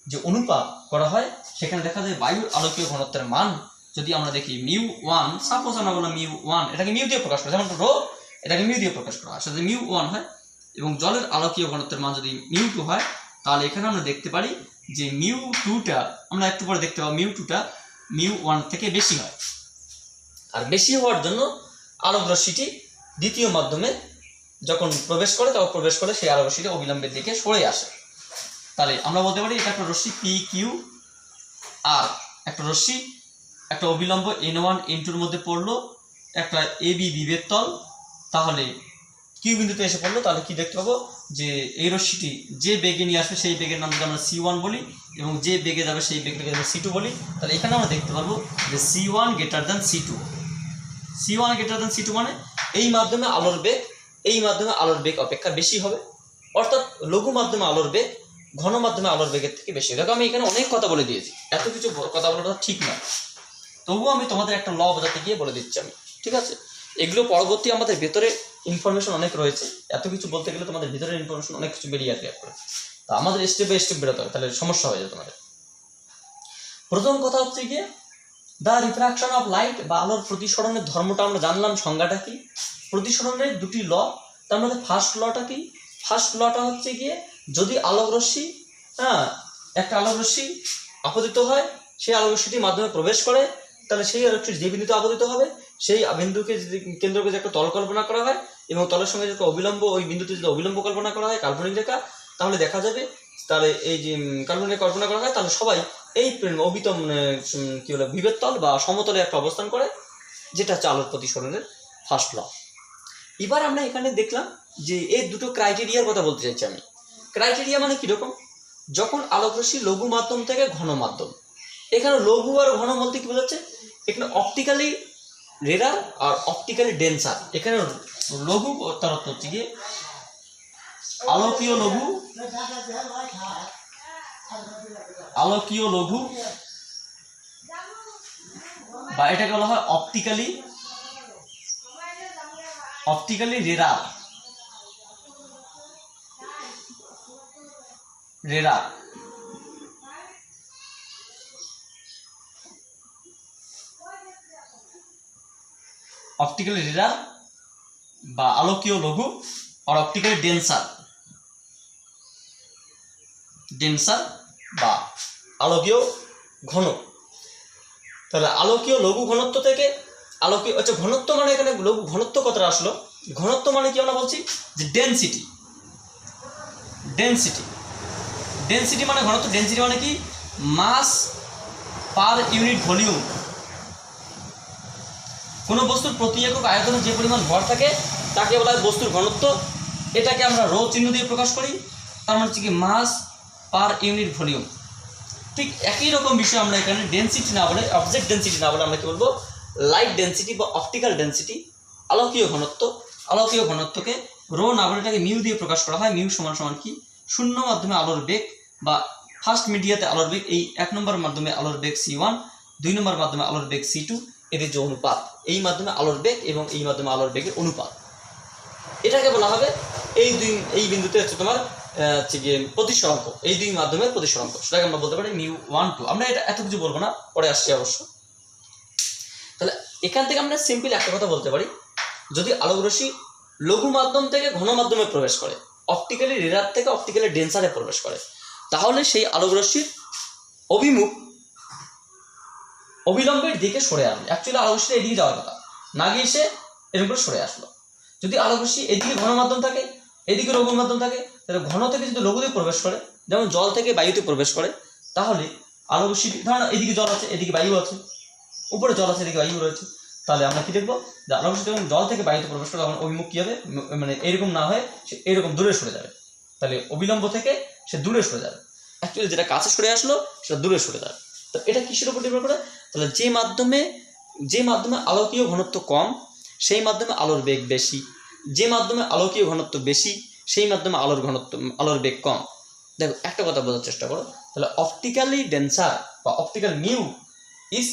যে অনুপাত করা হয়, সেখানে দেখা যায় বায়ুর আলোকীয় ঘনত্বের মান যদি আমরা দেখি μ1, সাপোজ আমরা বললাম μ1, এটাকে মিউ দিয়ে প্রকাশ করা, যেমন রো এটাকে মিউ দিয়ে প্রকাশ করা হয়, সেটা μ1 হয়। এবং জলের আলোকীয় ঘনত্বের মান যদি μ2 হয়, তাহলে এখানে আমরা দেখতে পারি যে μ2টা, আমরা একটু পরে দেখতে পাবো μ2টা μ1 থেকে বেশি হয়। আর বেশি হওয়ার জন্য আলোক রশ্মিটি দ্বিতীয় মাধ্যমে যখন প্রবেশ করে, তখন প্রবেশ করে সেই আলোক রশ্মিটি অবিলম্বের দিকে সরে আসে। তাহলে আমরা বলতে পারি এটা একটা রশ্মি পি কিউ, আর একটা রশ্মি একটা অবিলম্ব n1 n2-র মধ্যে পড়লো, একটা এবি বিভেদ তল, তাহলে কিউ বিন্দুতে এসে পড়লো। তাহলে কি দেখতে পাবো যে এই রশ্মিটি যে বেগে নিয়ে আসবে সেই বেগের নাম যদি আমরা c1 বলি, এবং যে বেগে যাবে সেই বেগটাকে আমরা c2 বলি। তাহলে এখানে আমরা দেখতে পারবো যে c1 greater than c2, c1 greater than c2 মানে এই মাধ্যমে আলোর বেগ অপেক্ষা বেশি হবে, অর্থাৎ লঘু মাধ্যমে আলোর বেগ ঘন মাধ্যমে আলোর বেগের থেকে বেশি। দেখো আমি এখানে অনেক কথা বলে দিয়েছি, এত কিছু কথা বলাটা ঠিক নয়, তবুও আমি তোমাদের একটা ল বোঝাতে গিয়ে বলে দিচ্ছি আমি, ঠিক আছে। এগুলো পরবর্তী আমাদের ভেতরে ইনফরমেশন অনেক রয়েছে, এত কিছু বলতে গেলে তোমাদের ভিতরের ইনফরমেশন অনেক কিছু বেরিয়ে আসবে, তা আমাদের স্টেপ বাই স্টেপ বেরোতে হবে, তাহলে সমস্যা হয়ে যাবে তোমাদের। প্রথম কথা হচ্ছে গিয়ে দ্য রিফ্রাকশন অফ লাইট বা আলোর প্রতিসরণের ধর্মটা আমরা জানলাম, সংজ্ঞাটা কি। প্রতিসরণের দুটি ল, তার মধ্যে ফার্স্ট লটা কি? ফার্স্ট লটা হচ্ছে গিয়ে যদি আলোক রশ্মি একটা আলোক রশ্মি আপতিত হয়, সেই আলোক রশ্মিটির মাধ্যমে প্রবেশ করে, তাহলে সেই আলোক রশ্মি যে বিন্দুতে আপতিত হবে সেই বিন্দুকে যদি কেন্দ্রকে যে একটা তল কল্পনা করা হয়, এবং তলের সঙ্গে যদি অবিলম্ব, ওই বিন্দুতে যদি অবিলম্ব কল্পনা করা হয় কাল্পনিক রেখা, তাহলে দেখা যাবে, তাহলে এই যে কাল্পনিক রেখা কল্পনা করা হয়, তাহলে সবাই এই অবিতম কি বলে বিভেদ তল বা সমতলে একটা অবস্থান করে, যেটা হচ্ছে আলোর প্রতিসরণের ফার্স্ট ল। এবার আমরা এখানে দেখলাম যে এই দুটো ক্রাইটেরিয়ার কথা বলতে চাইছি আমি। ক্রাইটেরিয়া মানে কীরকম? যখন আলোক রশ্মি লঘু মাধ্যম থেকে ঘন মাধ্যম, এখানে লঘু আর ঘন বলতে কি বোঝাচ্ছে? এখানে অপটিক্যালি রেরার আর অপটিক্যালি ডেন্সার। এখানে লঘু তার অর্থ হচ্ছে গিয়ে আলোকীয় লঘু বা এটাকে বলা হয় অপটিক্যালি রেরার। অপটিক্যালি রেরার বা আলোকীয় লঘু আর অপটিক্যালি ডেন্সার বা আলোকীয় ঘন। তাহলে আলোকীয় লঘু ঘনত্ব থেকে আলোকীয়, আচ্ছা ঘনত্ব মানে এখানে লঘু ঘনত্ব কথাটা আসলো। ঘনত্ব মানে কি আমরা বলছি যে ডেনসিটি মানে ঘনত্ব। ডেনসিটি মানে কি? মাস পার ইউনিট ভলিউম। কোনো বস্তুর প্রতি একক আয়তনে যে পরিমাণ ভর থাকে তাকে বলা হয় বস্তুর ঘনত্ব। এটাকে আমরা রো চিহ্ন দিয়ে প্রকাশ করি, তার মানে হচ্ছে কি মাস পার ইউনিট ভলিউম। ঠিক একই রকম বিষয় আমরা এখানে ডেনসিটি না বলে, অবজেক্ট ডেনসিটি না বলে আমরা কি বলবো, লাইট ডেনসিটি বা অপটিক্যাল ডেনসিটি, আলোকীয় ঘনত্ব। আলোকীয় ঘনত্বকে রো না বলে এটাকে মিউ দিয়ে প্রকাশ করা হয়। মিউ সমান সমান কি, শূন্য মাধ্যমে আলোর বেগ বা ফার্স্ট মিডিয়াতে আলোর বেগ, এই 1 নম্বর মাধ্যমে আলোর বেগ c1, 2 নম্বর মাধ্যমে আলোর বেগ c2, এদের যে অনুপাত, এই মাধ্যমে আলোর বেগ এবং এই মাধ্যমে আলোর বেগের অনুপাত, এটাকে বলা হবে এই বিন্দুতে হচ্ছে তোমার হচ্ছে গিয়ে প্রতিসরাঙ্ক, এই দুই মাধ্যমের প্রতিসরাঙ্ক, সেটাকে আমরা বলতে পারি μ1 2। আমরা এটা এত কিছু বলবো না, পরে আসছি অবশ্য। তাহলে এখান থেকে আমরা সিম্পল একটা কথা বলতে পারি, যদি আলোকরশ্মি লঘু মাধ্যম থেকে ঘন মাধ্যমে প্রবেশ করে, অপটিক্যালি রেয়ার থেকে অপটিক্যালি ডেন্সারে প্রবেশ করে, তাহলে সেই আলোকরশ্মির অভিমুখ অবিলম্বের দিকে সরে আসবে। অ্যাকচুয়ালি আলোকরশ্মি এদিকে যাওয়ার কথা, না গিয়ে সে এরকম করে সরে আসলো। যদি আলোকরশ্মি এদিকে ঘন মাধ্যম থাকে, এদিকে লঘু মাধ্যম থাকে, তাহলে ঘন থেকে যদি লঘুতে প্রবেশ করে, যেমন জল থেকে বায়ুতে প্রবেশ করে, তাহলে আলোকরশ্মি ধরুন এদিকে জল আছে, এদিকে বায়ু আছে, উপরে জল আছে, এদিকে বায়ু রয়েছে, তাহলে আমরা কি দেখবো, যে আলোকরশ্মি যখন জল থেকে বায়ুতে প্রবেশ করে তখন অভিমুখ কি হবে, মানে এরকম না হয়ে সে এরকম দূরে সরে যাবে। তাহলে অবিলম্ব থেকে সে দূরে সরে যাবে। অ্যাকচুয়ালি যেটা কাছে সরে আসলো সেটা দূরে সরে যাবে। তো এটা কিসের উপর নির্ভর করে, তাহলে যে মাধ্যমে আলোকীয় ঘনত্ব কম সেই মাধ্যমে আলোর বেগ বেশি, যে মাধ্যমে আলোকীয় ঘনত্ব বেশি সেই মাধ্যমে আলোর বেগ কম। দেখো একটা কথা বোঝার চেষ্টা করো, তাহলে অপটিক্যালি ডেন্সার বা optical mu is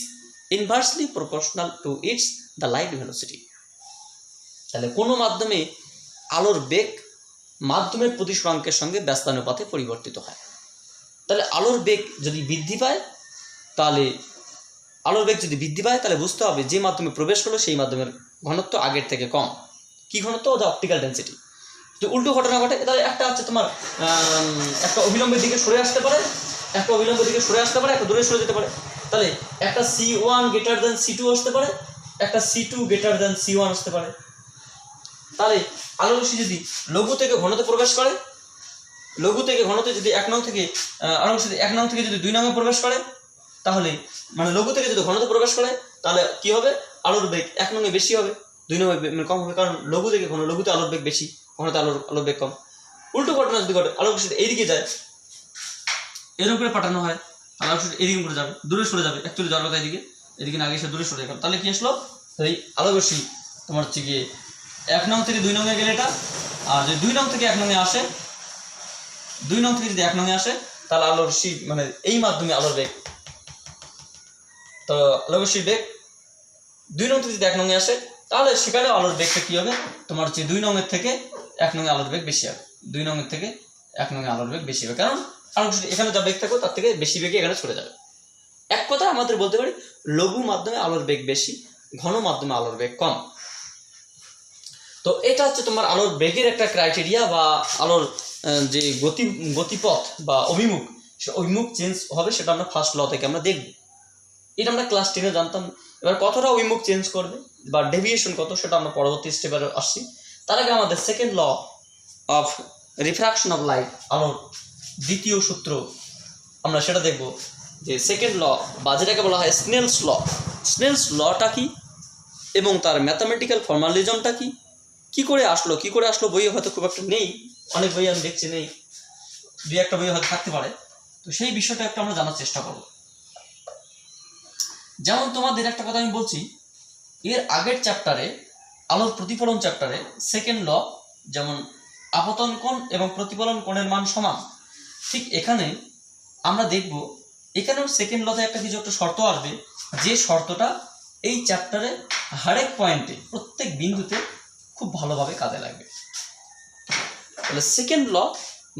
inversely proportional to its the light velocity. তাহলে কোনো মাধ্যমে আলোর বেগ মাধ্যমের প্রতিসরাঙ্কের সঙ্গে ব্যস্তানুপাতে পরিবর্তিত হয়। তাহলে আলোর বেগ যদি বৃদ্ধি পায় তাহলে বুঝতে হবে যে মাধ্যমে প্রবেশ করলো সেই মাধ্যমের ঘনত্ব আগের থেকে কম। কি ঘনত্ব, ওটা অপটিক্যাল ডেন্সিটি। যদি উল্টো ঘটনা ঘটে, তাহলে একটা হচ্ছে তোমার একটা অবিলম্বের দিকে সরে আসতে পারে, একটা দূরে সরে যেতে পারে। তাহলে একটা c1 গ্রেটার দেন c2 আসতে পারে, একটা c2 গ্রেটার দেন c1 আসতে পারে। তাহলে আলোকরশ্মি যদি লঘু থেকে ঘনতে প্রবেশ করে, লঘু থেকে ঘনতে যদি 1 নং থেকে আলোকরশ্মি 1 নং থেকে যদি 2 নঙে প্রবেশ করে, তাহলে মানে লঘু থেকে যদি ঘনতে প্রবেশ করে, তাহলে কি হবে, আলোর বেগ 1 নঙে বেশি হবে, 2 নঙে কম হবে, কারণ লঘু থেকে ঘন, লঘুতে আলোর বেগ বেশি, ঘনতে আলোর বেগ কম। উল্টো ঘটনা যদি ঘটে, আলোকরশ্মি এইদিকে যায়, এরকম করে পাঠানো হয়, আলোকরশ্মি এদিকে করে যাবে, দূরে সরে যাবে। অ্যাকচুয়ালি যাওয়ার কথা এদিকে না গিয়ে সে দূরে সরে যাবে। তাহলে কি আসলো, এই আলোকরশ্মি তোমার হচ্ছে গিয়ে 1 নং থেকে 2 নঙে গেলে এটা, আর যদি 2 নং থেকে 1 নঙে আসে, 2 নং থেকে যদি 1 নঙে আসে, তাহলে আলোকরশ্মি মানে এই মাধ্যমে আলোর বেগ, তো আলোকরশ্মির বেগ 2 নং থেকে যদি 1 নঙে আসে, তাহলে সেখানে আলোর বেগটা কি হবে, তোমার হচ্ছে 2 নঙের থেকে 1 নঙে আলোর বেগ বেশি হবে, 2 নঙের থেকে 1 নঙে আলোর বেগ বেশি হবে, কারণ আলোকরশ্মি এখানে যা বেগ থাকবে তার থেকে বেশি বেগে এখানে চলে যাবে। এক কথা আমাদের বলতে পারি, লঘু মাধ্যমে আলোর বেগ বেশি, ঘন মাধ্যমে আলোর বেগ কম। তো এটা হচ্ছে তোমার আলোর বেগের একটা ক্রাইটেরিয়া, বা আলোর যে গতিপথ বা অভিমুখ, সে অভিমুখ চেঞ্জ হবে, সেটা আমরা ফার্স্ট ল থেকে আমরা দেখব। এটা আমরা ক্লাস 10-এ জানতাম। এবার কতটা অভিমুখ চেঞ্জ করবে বা ডেভিয়েশন কত, সেটা আমরা পরবর্তী স্টেপে আসছি। তার আগে আমাদের second law of refraction of light, আলোর দ্বিতীয় সূত্র, আমরা সেটা দেখব। যে সেকেন্ড ল বা যেটাকে বলা হয় স্নেলস লটা কি এবং তার ম্যাথামেটিক্যাল ফর্মালিজমটা কি করে আসলো বইয়ে হয়তো খুব একটা নেই, অনেক বই আমি দেখছি নেই, 2-1টা বই হয়তো থাকতে পারে। তো সেই বিষয়টা একটু আমরা জানার চেষ্টা করব। যেমন তোমাদের একটা কথা আমি বলছি, এর আগের চ্যাপ্টারে, আলোর প্রতিফলন চ্যাপ্টারে সেকেন্ড ল, যেমন আপতন কোণ এবং প্রতিফলন কোণের মান সমান, ঠিক এখানে আমরা দেখব, এখানেও সেকেন্ড লতে একটা কিছু একটা শর্ত আসবে, যে শর্তটা এই চ্যাপ্টারে হরেক পয়েন্টে, প্রত্যেক বিন্দুতে খুব ভালোভাবে কাজে লাগবে। তাহলে সেকেন্ড ল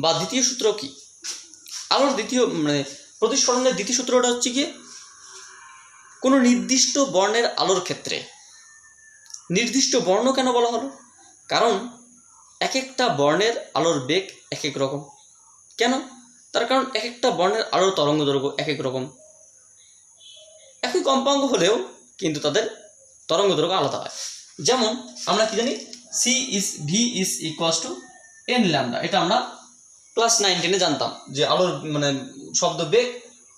বা দ্বিতীয় সূত্র কি, আলোর দ্বিতীয় মানে প্রতিসরণের দ্বিতীয় সূত্রটা হচ্ছে কি, কোনো নির্দিষ্ট বর্ণের আলোর ক্ষেত্রে, নির্দিষ্ট বর্ণ কেন বলা হলো, কারণ এক একটা বর্ণের আলোর বেগ এক এক রকম। কেন, তার কারণ এক একটা বর্ণের আলোর তরঙ্গ দৈর্ঘ্য এক এক রকম, একই কম্পাঙ্ক হলেও কিন্তু তাদের তরঙ্গ দৈর্ঘ্য আলাদা হয়। যেমন আমরা কি জানি, v is equals to n lambda, এটা আমরা ক্লাস 9-10-এ জানতাম, যে আলোর মানে শব্দ বেগ,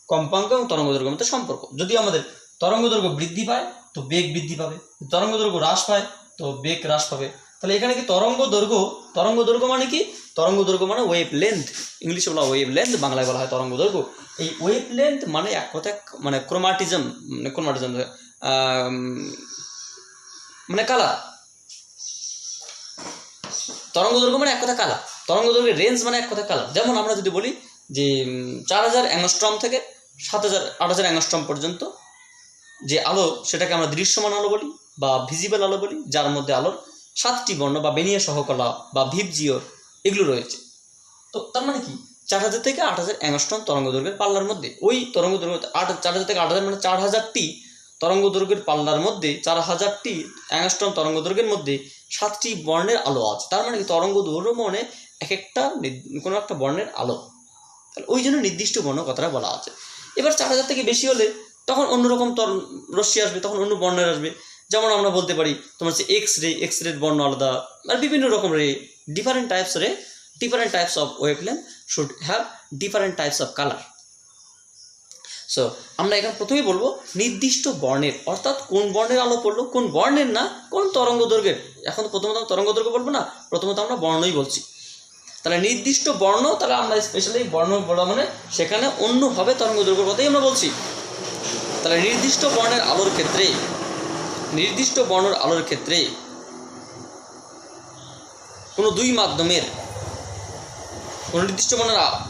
কম্পাঙ্ক এবং তরঙ্গ দৈর্ঘ্যের মধ্যে সম্পর্ক। যদি আমাদের তরঙ্গ দৈর্ঘ্য বৃদ্ধি পায় তো বেগ বৃদ্ধি পাবে, তরঙ্গ দৈর্ঘ্য হ্রাস পায় তো বেগ হ্রাস পাবে। তাহলে এখানে কি তরঙ্গ দৈর্ঘ্য মানে কি? তরঙ্গ দৈর্ঘ্য মানে ওয়েভ লেন্থ, ইংলিশে বলা ওয়েভ লেন্থ, বাংলায় বলা হয় তরঙ্গ দৈর্ঘ্য। এই ওয়েভ লেন্থ মানে এক কথায় মানে ক্রোমাটিজম মানে কালার। তরঙ্গ দৈর্ঘ্য মানে এক কথা কালার, তরঙ্গ দৈর্ঘ্যের রেঞ্জ মানে এক কথা কালার। যেমন আমরা যদি বলি যে 4000 অ্যাংস্ট্রম থেকে 8000 অ্যাংস্ট্রম পর্যন্ত যে আলো, সেটাকে আমরা দৃশ্যমান আলো বলি বা ভিজিবল আলো বলি, যার মধ্যে আলোর 7টি বর্ণ বা বেনিয়া সহকলা বা ভিপজিওর এগুলো রয়েছে। তো তার মানে কি 4000 থেকে 8000 অ্যাংস্ট্রম তরঙ্গ দৈর্ঘ্যের পাল্লার মধ্যে, ওই তরঙ্গ দৈর্ঘ্য 4000 থেকে 8000 মানে 4000টি তরঙ্গ দৈর্ঘ্যের পাল্লার মধ্যে, 4000টি অ্যাংস্ট্রম তরঙ্গ দৈর্ঘ্যের মধ্যে 7টি বর্ণের আলো আছে। তার মানে কি তরঙ্গ দৈর্ঘ্য মানে এক একটা কোনো একটা বর্ণের আলো, তাহলে ওই জন্য নির্দিষ্ট বর্ণ কথাটা বলা আছে। এবার 4000 থেকে বেশি হলে তখন অন্যরকম রশ্মি আসবে, তখন অন্য বর্ণের আসবে। যেমন আমরা বলতে পারি তোমার হচ্ছে এক্স রের বর্ণ আলাদা, আর বিভিন্ন রকম রে, different types of wavelength should have different types of colour. So আমরা এখানে প্রথমেই বলবো নির্দিষ্ট বর্ণের, অর্থাৎ কোন বর্ণের আলো পড়লো, কোন বর্ণের না, কোন তরঙ্গ দৈর্ঘ্যের। এখন প্রথমত তরঙ্গ দৈর্ঘ্য বলবো না, প্রথমত আমরা বর্ণই বলছি। তাহলে নির্দিষ্ট বর্ণ, তাহলে আমরা স্পেশালি বর্ণ বলা মানে সেখানে অন্যভাবে তরঙ্গ দৈর্ঘ্যের কথাই আমরা বলছি। তাহলে নির্দিষ্ট বর্ণের আলোর ক্ষেত্রে কোনো নির্দিষ্ট বর্ণের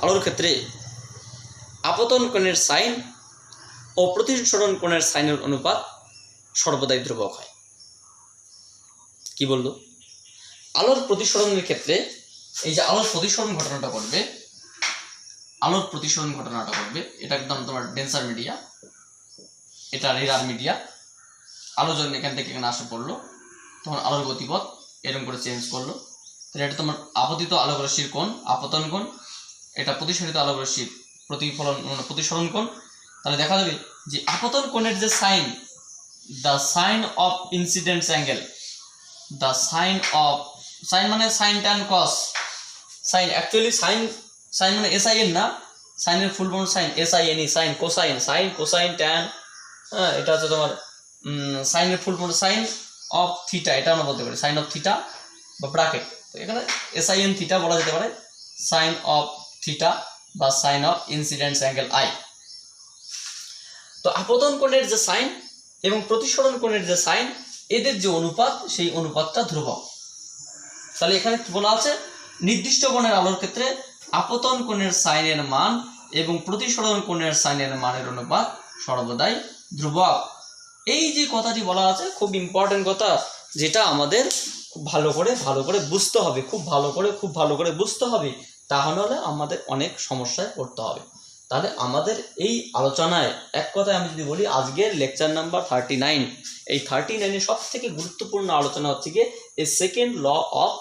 আলোর ক্ষেত্রে আপতন কোণের সাইন ও প্রতিসরণ কোণের সাইনের অনুপাত সর্বদাই ধ্রুবক হয়। কি বললো? আলোর প্রতিসরণের ক্ষেত্রে এই যে আলোর প্রতিসরণ ঘটনাটা ঘটবে, এটা একদম তোমার ডেন্সার মিডিয়া, এটা রেয়ার মিডিয়া। আলো যখন এখান থেকে এখানে আসে পড়লো, তখন আলোর গতিপথ এরকম করে চেঞ্জ করলো। তাহলে এটা তোমার আপতিত আলোক রশ্মির কোণ, আপতন কোণ, এটা প্রতিসরিত আলোক রশ্মির প্রতিসরণ কোণ। তাহলে দেখা যাবে যে আপতন কোণের যে sine, the sine of incidence angle, sine মানে sine tan cos, sine actually sine মানে SIN না, সাইনের full form sine, SINE, sine cosine tan, হ্যাঁ এটা হচ্ছে তোমার সাইনের full form sine of theta, এটা আমরা বলতে পারি সাইন অফ থিটা বা ব্র্যাকেট। তো এখানে SIN থিটা বলা যেতে পারে, সাইন অফ থিটা বা sine of incidence angle I। তো আপতন কোণের যে সাইন এবং প্রতিসরণ কোণের যে সাইন, এদের যে অনুপাত, সেই অনুপাতটা ধ্রুবক। তাহলে এখানে কি বলা আছে? নির্দিষ্ট বর্ণের আলোর ক্ষেত্রে আপতন কোণের সাইনের মান এবং প্রতিসরণ কোণের সাইনের মানের অনুপাত সর্বদাই ধ্রুবক। এই যে কথাটি বলা আছে খুব ইম্পর্টেন্ট কথা, যেটা আমাদের খুব ভালো করে বুঝতে হবে, খুব ভালো করে বুঝতে হবে, তাহলে আমাদের অনেক সমস্যায় পড়তে হবে। তাহলে আমাদের এই আলোচনায় এক কথায় আমি যদি বলি, আজকের লেকচার নাম্বার 39, এই 39 সব থেকে গুরুত্বপূর্ণ আলোচনা হচ্ছে গিয়ে এই সেকেন্ড ল অফ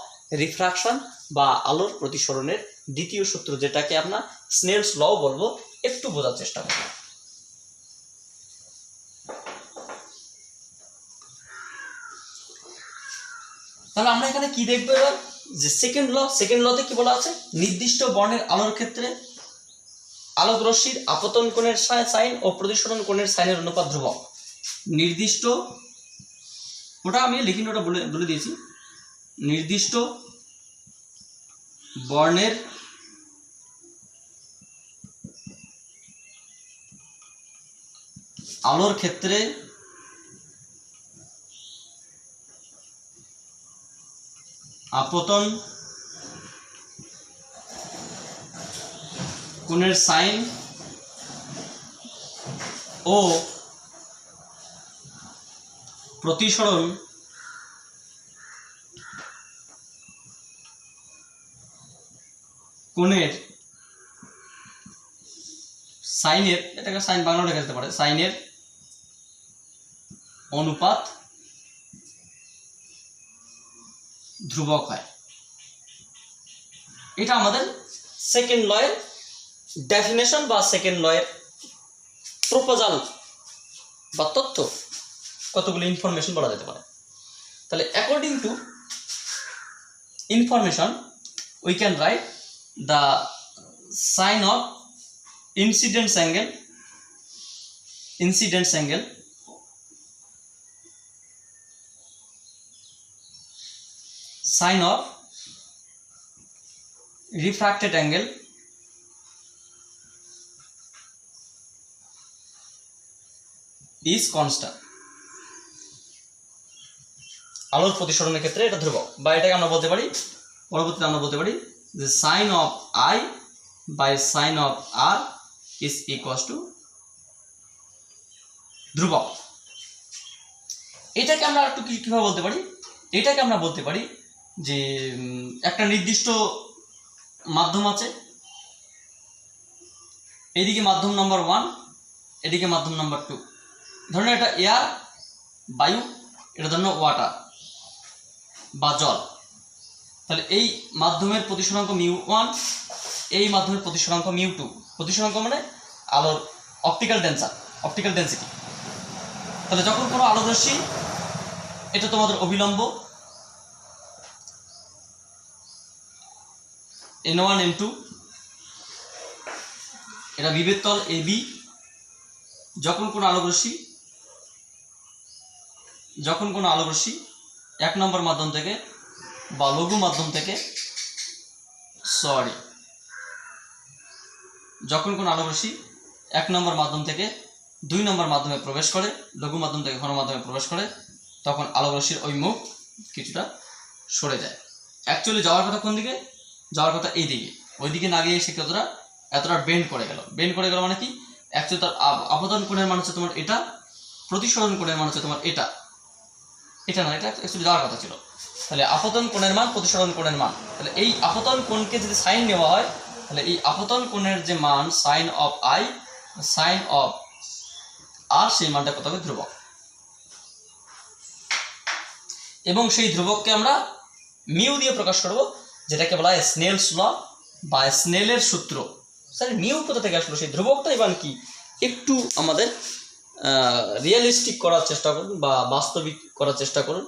রিফ্রাকশন বা আলোর প্রতিসরণের দ্বিতীয় সূত্র, যেটাকে আমরা স্নেলস ল বলবো। একটু বোঝার চেষ্টা করব। তাহলে আমরা এখানে কি দেখবো এবার, যে সেকেন্ড লতে কি বলা আছে? নির্দিষ্ট বর্ণের আলোর ক্ষেত্রে আলোক রশ্মির আপতন কোণের সাইন ও প্রতিসরণ কোণের সাইনের অনুপাত ধ্রুবক। নির্দিষ্ট, ওটা আমি লিখিনি, ওটা বলে দিয়েছি। নির্দিষ্ট বর্ণের আলোর ক্ষেত্রে আপতন কোণের সাইন ও প্রতিসরণ কোণের সাইনের, এটাকে সাইন বাংলা লেখা যেতে পারে, সাইনের অনুপাত ধ্রুবক হয়। এটা আমাদের সেকেন্ড লয়ের ডেফিনেশন বা সেকেন্ড লয়ের প্রপোজাল বা তথ্য, কতগুলো ইনফরমেশন বলা যেতে পারে। তাহলে according to information we can write the sign of incidence angle sine of refracted angle is constant. আলোর প্রতিসরণের ক্ষেত্রে এটা ধ্রুবক, বা এটাকে আমরা বলতে পারি, পরবর্তীতে আমরা বলতে পারি যে sine of i by sine of r is equals to ধ্রুবক। এটাকে আমরা একটু কীভাবে বলতে পারি? এটাকে আমরা বলতে পারি যে একটা নির্দিষ্ট মাধ্যম আছে, এদিকে মাধ্যম নাম্বার 1, এদিকে মাধ্যম নাম্বার 2। ধরুন এটা এয়ার, বায়ু, এটা ধরুন ওয়াটার বা জল। তাহলে এই মাধ্যমের প্রতিসরাঙ্ক μ1, এই মাধ্যমের প্রতিসরাঙ্ক μ2। প্রতিসরাঙ্ক মানে আলোর অপটিক্যাল ডেন্সিটি। তাহলে যখন কোনো আলোরশ্মি, এটা তোমাদের অবিলম্ব n1 n2, এটা বিভেদ তল AB, যখন কোনো আলোকরশ্মি 1 নম্বর মাধ্যম থেকে বা লঘু মাধ্যম থেকে যখন কোনো আলোকরশ্মি 1 নম্বর মাধ্যম থেকে 2 নম্বর মাধ্যমে প্রবেশ করে, লঘু মাধ্যম থেকে ঘন মাধ্যমে প্রবেশ করে, তখন আলোকরশ্মির ওই মুখ কিছুটা সরে যায়। অ্যাকচুয়ালি যাওয়ার কথা কোন দিকে? যাওয়ার কথা এই দিকে। ওই দিকে না গিয়ে সে এতটা বেন্ড করে গেল মানে কি? অ্যাকচুয়ালি তার আপতন কোণের মান হচ্ছে তোমার এটা, প্রতিসরণ কোণের মান হচ্ছে তোমার এটা না, এটা অ্যাকচুয়ালি যাওয়ার কথা ছিল। তাহলে আপতন কোণের মান, প্রতিসরণ কোণের মান, তাহলে এই আপতন কোণকে যদি সাইন নেওয়া হয়, তাহলে এই আপতন কোণের যে মান sine of i sine of r, সেই মানটা কত হবে? ধ্রুবক। এবং সেই ধ্রুবককে আমরা মিউ দিয়ে প্রকাশ করব, যেটাকে বলা হয় স্নেলস ল বা স্নেলের সূত্র। স্যার মিউ কোথা থেকে আসলো? সেই ধ্রুবকটা এবার কি একটু আমাদের রিয়েলিস্টিক করার চেষ্টা করুন বা বাস্তবিক করার চেষ্টা করুন।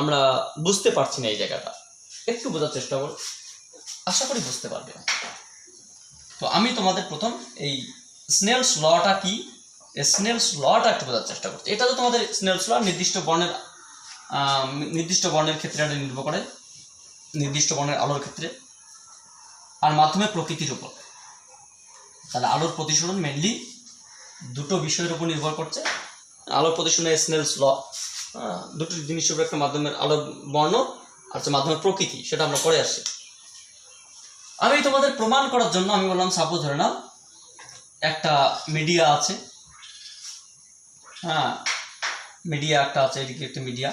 আমরা বুঝতে পারছি না এই জায়গাটা, একটু বোঝার চেষ্টা করুন, আশা করি বুঝতে পারবে। তো আমি তোমাদের প্রথম এই স্নেলস লটা কি, স্নেলস লটা একটু বোঝার চেষ্টা করছি। এটা তো তোমাদের স্নেলস ল নির্দিষ্ট বর্ণের ক্ষেত্রে এটা নির্ভর করে, নির্দিষ্ট বর্ণের আলোর ক্ষেত্রে, আর মাধ্যমে প্রকৃতির উপর। তাহলে আলোর প্রতিসরণ মেনলি দুটো বিষয়ের উপর নির্ভর করছে। আলোর প্রতিসরণের স্নেলস ল, দুটো জিনিসের উপর, একটা মাধ্যমের আলোর বর্ণ আর হচ্ছে মাধ্যমের প্রকৃতি, সেটা আমরা পরে আসছি। আমি তোমাদের প্রমাণ করার জন্য আমি বললাম, সাপোজ ধরে নাও একটা মিডিয়া আছে, মিডিয়া একটা আছে, এদিকে একটা মিডিয়া,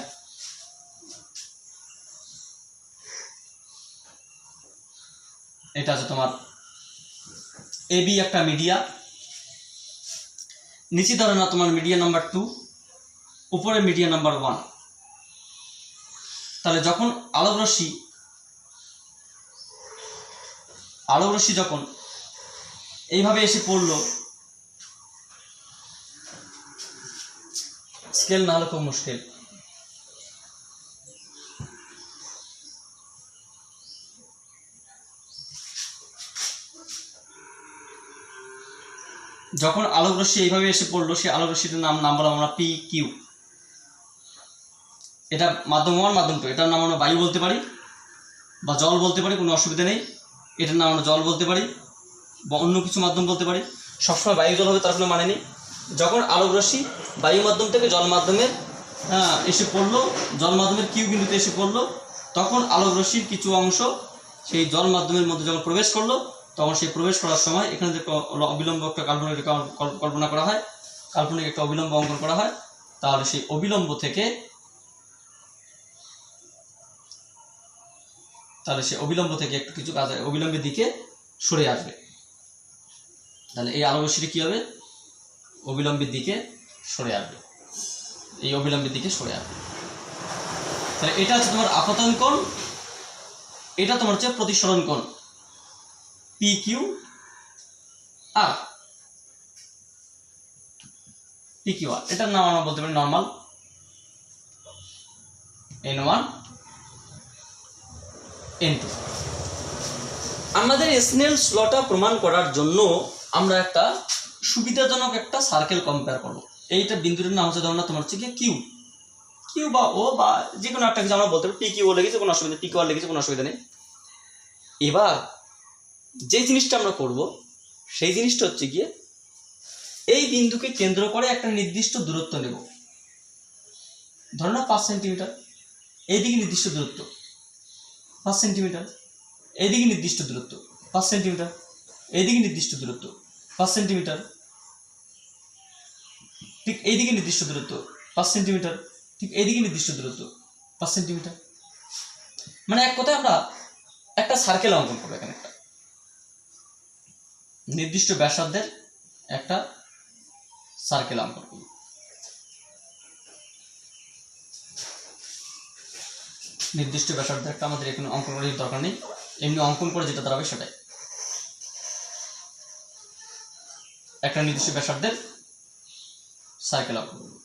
এটা আছে তোমার এবি একটা মিডিয়া, নিচে ধরে না তোমার মিডিয়া নাম্বার 2, উপরে মিডিয়া নাম্বার 1। তাহলে যখন আলোকরশ্মি যখন এইভাবে এসে পড়লো, স্কেল না হলে খুব মুশকিল, যখন আলোকরশ্মি এইভাবে এসে পড়লো, সেই আলোকরশ্মিটার নাম বললাম আমরা পি কিউ। এটা মাধ্যম 1 মাধ্যম 2, এটার নাম আমরা বায়ু বলতে পারি বা জল বলতে পারি, কোনো অসুবিধা নেই। এটার নাম আমরা জল বলতে পারি বা অন্য কিছু মাধ্যম বলতে পারি। সবসময় বায়ু জল হবে তার কোনো মানে নেই। যখন আলোকরশ্মি বায়ু মাধ্যম থেকে জল মাধ্যমের এসে পড়লো, জল মাধ্যমের কিউ বিন্দুতে এসে পড়লো, তখন আলোকরশ্মির কিছু অংশ সেই জল মাধ্যমের মধ্যে যখন প্রবেশ করলো, তখন সেই প্রবেশ করার সময় এখানে যে অবিলম্ব একটা কাল্পনিক কল্পনা করা হয়, কাল্পনিক একটা অবিলম্ব অঙ্কন করা হয়, তাহলে সেই অবিলম্ব থেকে একটু কিছু কাজ অবিলম্বের দিকে সরে আসবে। তাহলে এই আলোকরশ্মিটি কি হবে? অবিলম্বের দিকে সরে আসবে, এই অবিলম্বের দিকে সরে আসবে। তাহলে এটা হচ্ছে তোমার আপতন কোণ, এটা তোমার হচ্ছে প্রতিসরণ কোণ পি কিউ আর, এটার নাম আমরা বলতে পারি নর্মাল n1 n2। আমাদের স্নেলস লটা প্রমাণ করার জন্য আমরা একটা সুবিধাজনক একটা সার্কেল কম্পেয়ার করব। এইটা বিন্দুটার নাম হচ্ছে ধরো না তোমার হচ্ছে কি কিউ বা ও বা যে কোনো একটা কিছু আমরা বলতে পারি, পি কিউ লেগেছে কোনো অসুবিধা, পি কিউ আর লেগেছে কোনো অসুবিধা নেই। এবার যে জিনিসটা আমরা করব সেই জিনিসটা হচ্ছে গিয়ে এই বিন্দুকে কেন্দ্র করে একটা নির্দিষ্ট দূরত্ব নেব, ধরো না 5 সেন্টিমিটার, এইদিকে নির্দিষ্ট দূরত্ব 5 সেন্টিমিটার, এইদিকে নির্দিষ্ট দূরত্ব 5 সেন্টিমিটার, এইদিকে নির্দিষ্ট দূরত্ব 5 সেন্টিমিটার, ঠিক এইদিকে নির্দিষ্ট দূরত্ব 5 সেন্টিমিটার, ঠিক এইদিকে নির্দিষ্ট দূরত্ব 5 সেন্টিমিটার। মানে এক কথায় আমরা একটা সার্কেল অঙ্কন করবো, এখানে একটা নির্দিষ্ট ব্যাসার্ধের একটা সার্কেল অঙ্কন করবো। নির্দিষ্ট ব্যাসার্ধের একটা আমাদের এখানে অঙ্কন করার দরকার নেই, এমনি অঙ্কন করে যেটা দাঁড়াবে সেটাই, একটা নির্দিষ্ট ব্যাসার্ধের সার্কেল অঙ্কন করব।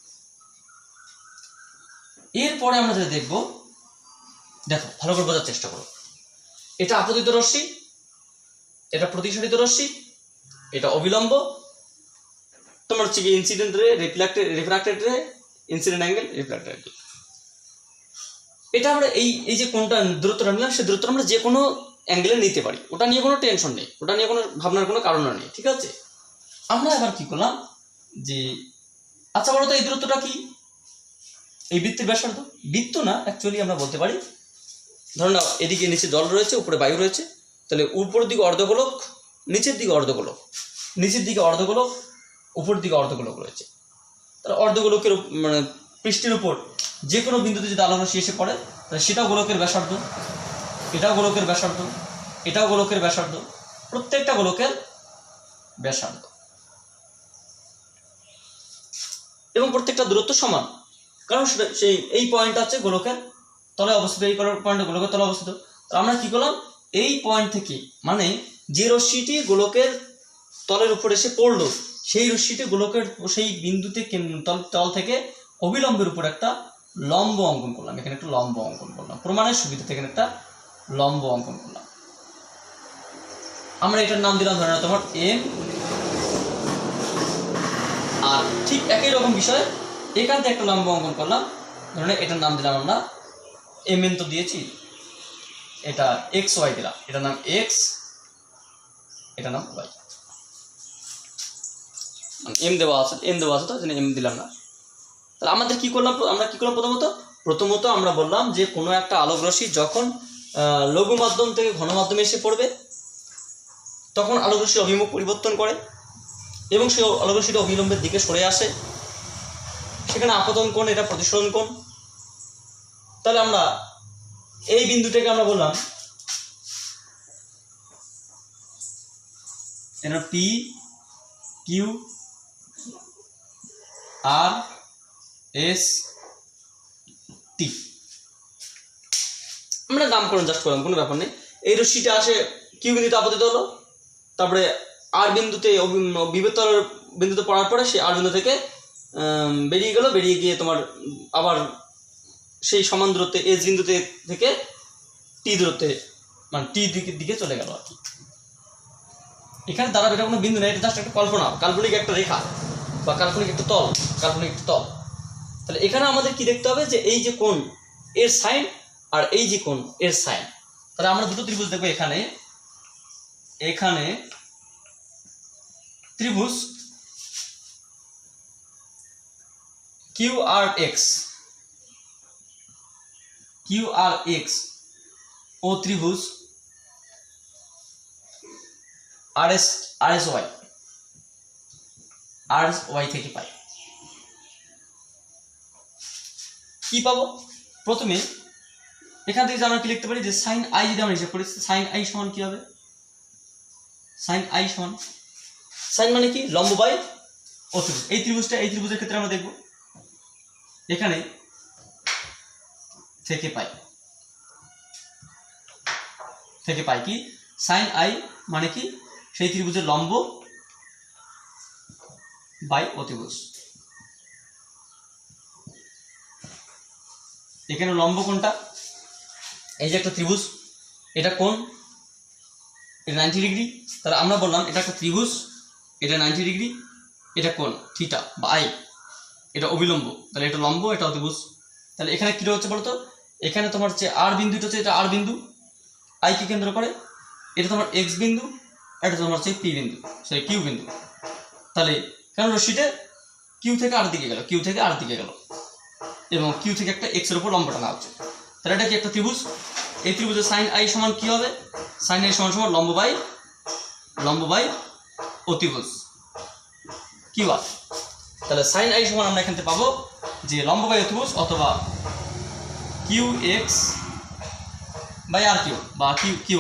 এরপরে আমরা যেটা দেখব, দেখো ভালো করে বোঝার চেষ্টা করো, এটা আপতিত রশ্মি, এটা প্রতিসরিত রশ্মি, এটা অবিলম্ব, তোমার হচ্ছে কি ইনসিডেন্ট রে, রিফ্রাক্টেড রে, ইনসিডেন্ট অ্যাঙ্গেল, রিফ্রাক্টেড অ্যাঙ্গেল। এটা আমরা এই যে কোনটা দূরত্বটা নিলাম, সেই দূরত্ব আমরা যে কোনো অ্যাঙ্গেলে নিতে পারি, ওটা নিয়ে কোনো টেনশন নেই, ওটা নিয়ে কোনো ভাবনার কোনো কারণ নেই, ঠিক আছে। আমরা এবার কি করলাম যে আচ্ছা বলো তো এই দূরত্বটা কি, এই বৃত্তের ব্যাসার্ধ, বৃত্ত না অ্যাকচুয়ালি আমরা বলতে পারি, ধরো না এদিকে নিচে জল রয়েছে, উপরে বায়ু রয়েছে, তাহলে উপরের দিকে অর্ধগোলক, নিচের দিকে অর্ধগোলক, নিচের দিকে অর্ধগোলক, উপরের দিকে অর্ধগোলক রয়েছে। তাহলে অর্ধগোলকের মানে পৃষ্ঠের উপর যে কোনো বিন্দুতে যদি আলো রশ্মি এসে পড়ে, তাহলে সেটাও গোলকের ব্যাসার্ধ, এটাও গোলকের ব্যাসার্ধ, এটাও গোলকের ব্যাসার্ধ, প্রত্যেকটা গোলকের ব্যাসার্ধ, এবং প্রত্যেকটা দূরত্ব সমান, কারণ সেটা সেই এই পয়েন্টটা হচ্ছে গোলকের তলে অবস্থিত, এই পয়েন্টটা গোলকের তলে অবস্থিত। তো আমরা কি করলাম, এই পয়েন্ট থেকে মানে যে রশ্মিটি গোলকের তলের উপর এসে পড়লো, সেই রশ্মিটি গোলকের সেই বিন্দুতে তল থেকে অবিলম্বের উপর একটা লম্ব অঙ্কন করলাম, এখানে একটা লম্ব অঙ্কন করলাম, প্রমাণের সুবিধা থেকে একটা লম্ব অঙ্কন করলাম। আমরা এটার নাম দিলাম ধরে না তোমার এম, আর ঠিক একই রকম বিষয় এখান থেকে একটা লম্ব অঙ্কন করলাম, ধরে এটার নাম দিলাম আমরা এম এন, তো দিয়েছি, এটা এক্স ওয়াই দিলাম, এটার নাম এক্স, এটার নাম ওয়াই, এম দেওয়া আছে, এম দেওয়া আছে, তো এম দিলাম না। তাহলে আমাদের কি করলাম, আমরা কি করলাম, প্রথমত আমরা বললাম যে কোনো একটা আলোক রশ্মি যখন লঘু মাধ্যম থেকে ঘন মাধ্যমে এসে পড়বে, তখন আলোক রশ্মির অভিমুখ পরিবর্তন করে এবং সেই আলোক রশ্মিটা অবিলম্বের দিকে সরে আসে, সেখানে আপতন কোণ, এটা প্রতিসরণ কোণ। তাহলে আমরা এই বিন্দুটাকে আমরা বললাম এটা P Q R S T, আমরা নামকরণ জাস্ট করলাম, কোনো ব্যাপার নেই। এই রশ্মিটা আসে কিউ বিন্দুতে আপতিত হলো, তারপরে আর বিন্দুতে বিভেদতল বিন্দুতে পড়ার পরে সে আর বিন্দু থেকে বেরিয়ে গেল, বেরিয়ে গিয়ে তোমার আবার সেই সমান দূরত্বে এস বিন্দুতে থেকে টি দূরত্বে মানে টি দিকে চলে গেল আর কি। এখানে দাঁড়াবে, এটা কোনো বিন্দু নেই, এটা জাস্ট একটা কল্পনা, কাল্পনিক একটা রেখা বা কাল্পনিক একটা তল, কাল্পনিক একটা তল। তাহলে এখানে আমাদের কি দেখতে হবে যে এই যে কোণ এর সাইন আর এই যে কোণ এর সাইন, তাহলে আমরা দুটো ত্রিভুজ দেখবো, এখানে এখানে ত্রিভুজ কিউ আর এক্স ও ত্রিভুজ আর এস ওয়াই থেকে পাই। কি পাবো, প্রথমে এখান থেকে আমরা কি লিখতে পারি যে সাইন আই, যদি আমরা হিসাব করি সাইন আই সমান কি হবে, সাইন আই সমান, সাইন মানে কি লম্ব বাই অতিভুজ, এই ত্রিভুজের ক্ষেত্রে আমরা দেখব এখানে থেকে পাই কি সাইন আই মানে কি সেই ত্রিভুজের লম্ব বাই অতিভুজ। এখানে লম্ব কোনটা, এই যে একটা ত্রিভুজ, এটা কোণ, এটা 90 ডিগ্রি, তাহলে আমরা বললাম এটা একটা ত্রিভুজ, এটা 90 ডিগ্রি, এটা কোণ থিটা বা আই, এটা অবিলম্ব, তাহলে এটা লম্ব, এটা অতিভুজ। তাহলে এখানে কী হচ্ছে বলতো, এখানে তোমার হচ্ছে আর বিন্দুটা হচ্ছে, এটা আর বিন্দু আইকে কেন্দ্র করে, এটা তোমার এক্স বিন্দু, এটা তোমার হচ্ছে পি বিন্দু, সরি কিউ বিন্দু। তাহলে কেন রশ্মিটা কিউ থেকে আর দিকে গেল, কিউ থেকে আর দিকে গেল, এবং কিউ থেকে একটা এক্সের উপর লম্ব টানা হচ্ছে। তাহলে এটা কি একটা ত্রিভুজ। এই ত্রিভুজের সাইন আই সমান কী হবে, সাইন আই সমান সমান লম্ব বাই অতিভুজ কিউ আর। তাহলে সাইন আই সমান আমরা এখান থেকে পাবো যে লম্ব বাই অতিভুজ অথবা Q X by R Q বা কিউ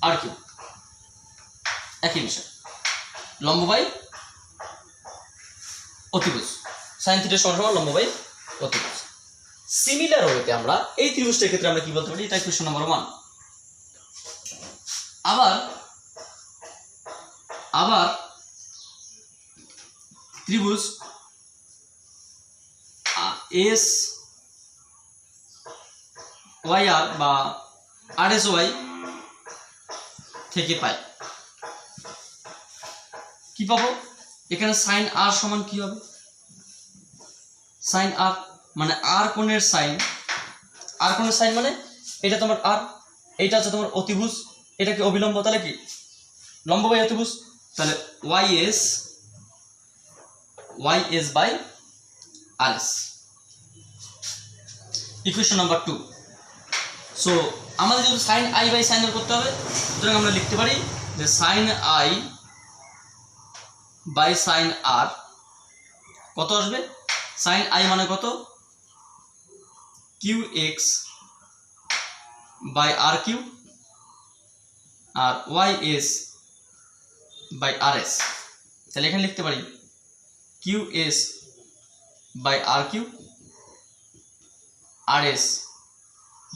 আর কিউ একই বিষয়, লম্ব বাই অতিভুজ, সাইন থিটা সমান সমান লম্ব বাই অতিভুজ। সিমিলার ওয়েতে আমরা এই ত্রিভুজটার ক্ষেত্রে আমরা কি বলতে পারি, এটা কোশ্চেন নাম্বার 1। আবার ত্রিভুজ এস ওয়াই আর বা আর এস ওয়াই থেকে পাই কি পাবো, এখানে সাইন আর সমান কি হবে, সাইন আর মানে আর কোণের সাইন, আর কোণের সাইন মানে এটা তোমার আর, এইটা হচ্ছে তোমার অতিভুজ, এটা কি অবিলম্ব, তাহলে কি লম্ব বাই অতিভুজ। তাহলে Y S by R S, equation number 2। So আমাদের যদি sine i by sine r করতে হবে, সুতরাং আমরা লিখতে পারি যে sine i by sine r কত আসবে, সাইন আই মানে কত, Q X by R Q, আর Y S by R S. তাহলে এখানে লিখতে পারি Q S by R Q, R S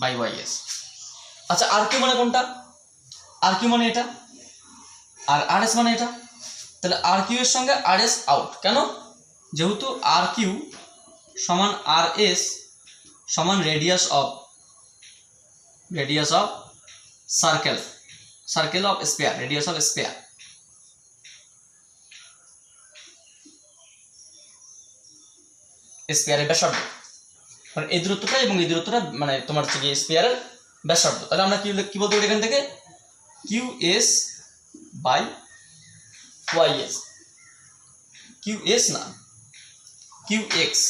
by Y S. আচ্ছা আর কিউ মানে কোনটা, আর কিউ মানে এটা, আর আর এস মানে এটা। তাহলে আর কিউ এর সঙ্গে আর এস আউট, কেন, যেহেতু আর কিউ সমান আর এস সমান radius of circle of sphere, radius of sphere. স্পেয়ারের ব্যাসার্ধ, মানে এই দূরত্বটা এবং এই দূরত্বটা মানে তোমার হচ্ছে গিয়ে স্পেয়ারের ব্যাসার্ধ। তাহলে আমরা কি বলতে পারি এখান থেকে, Q S by Y S, Q S না কিউ এক্স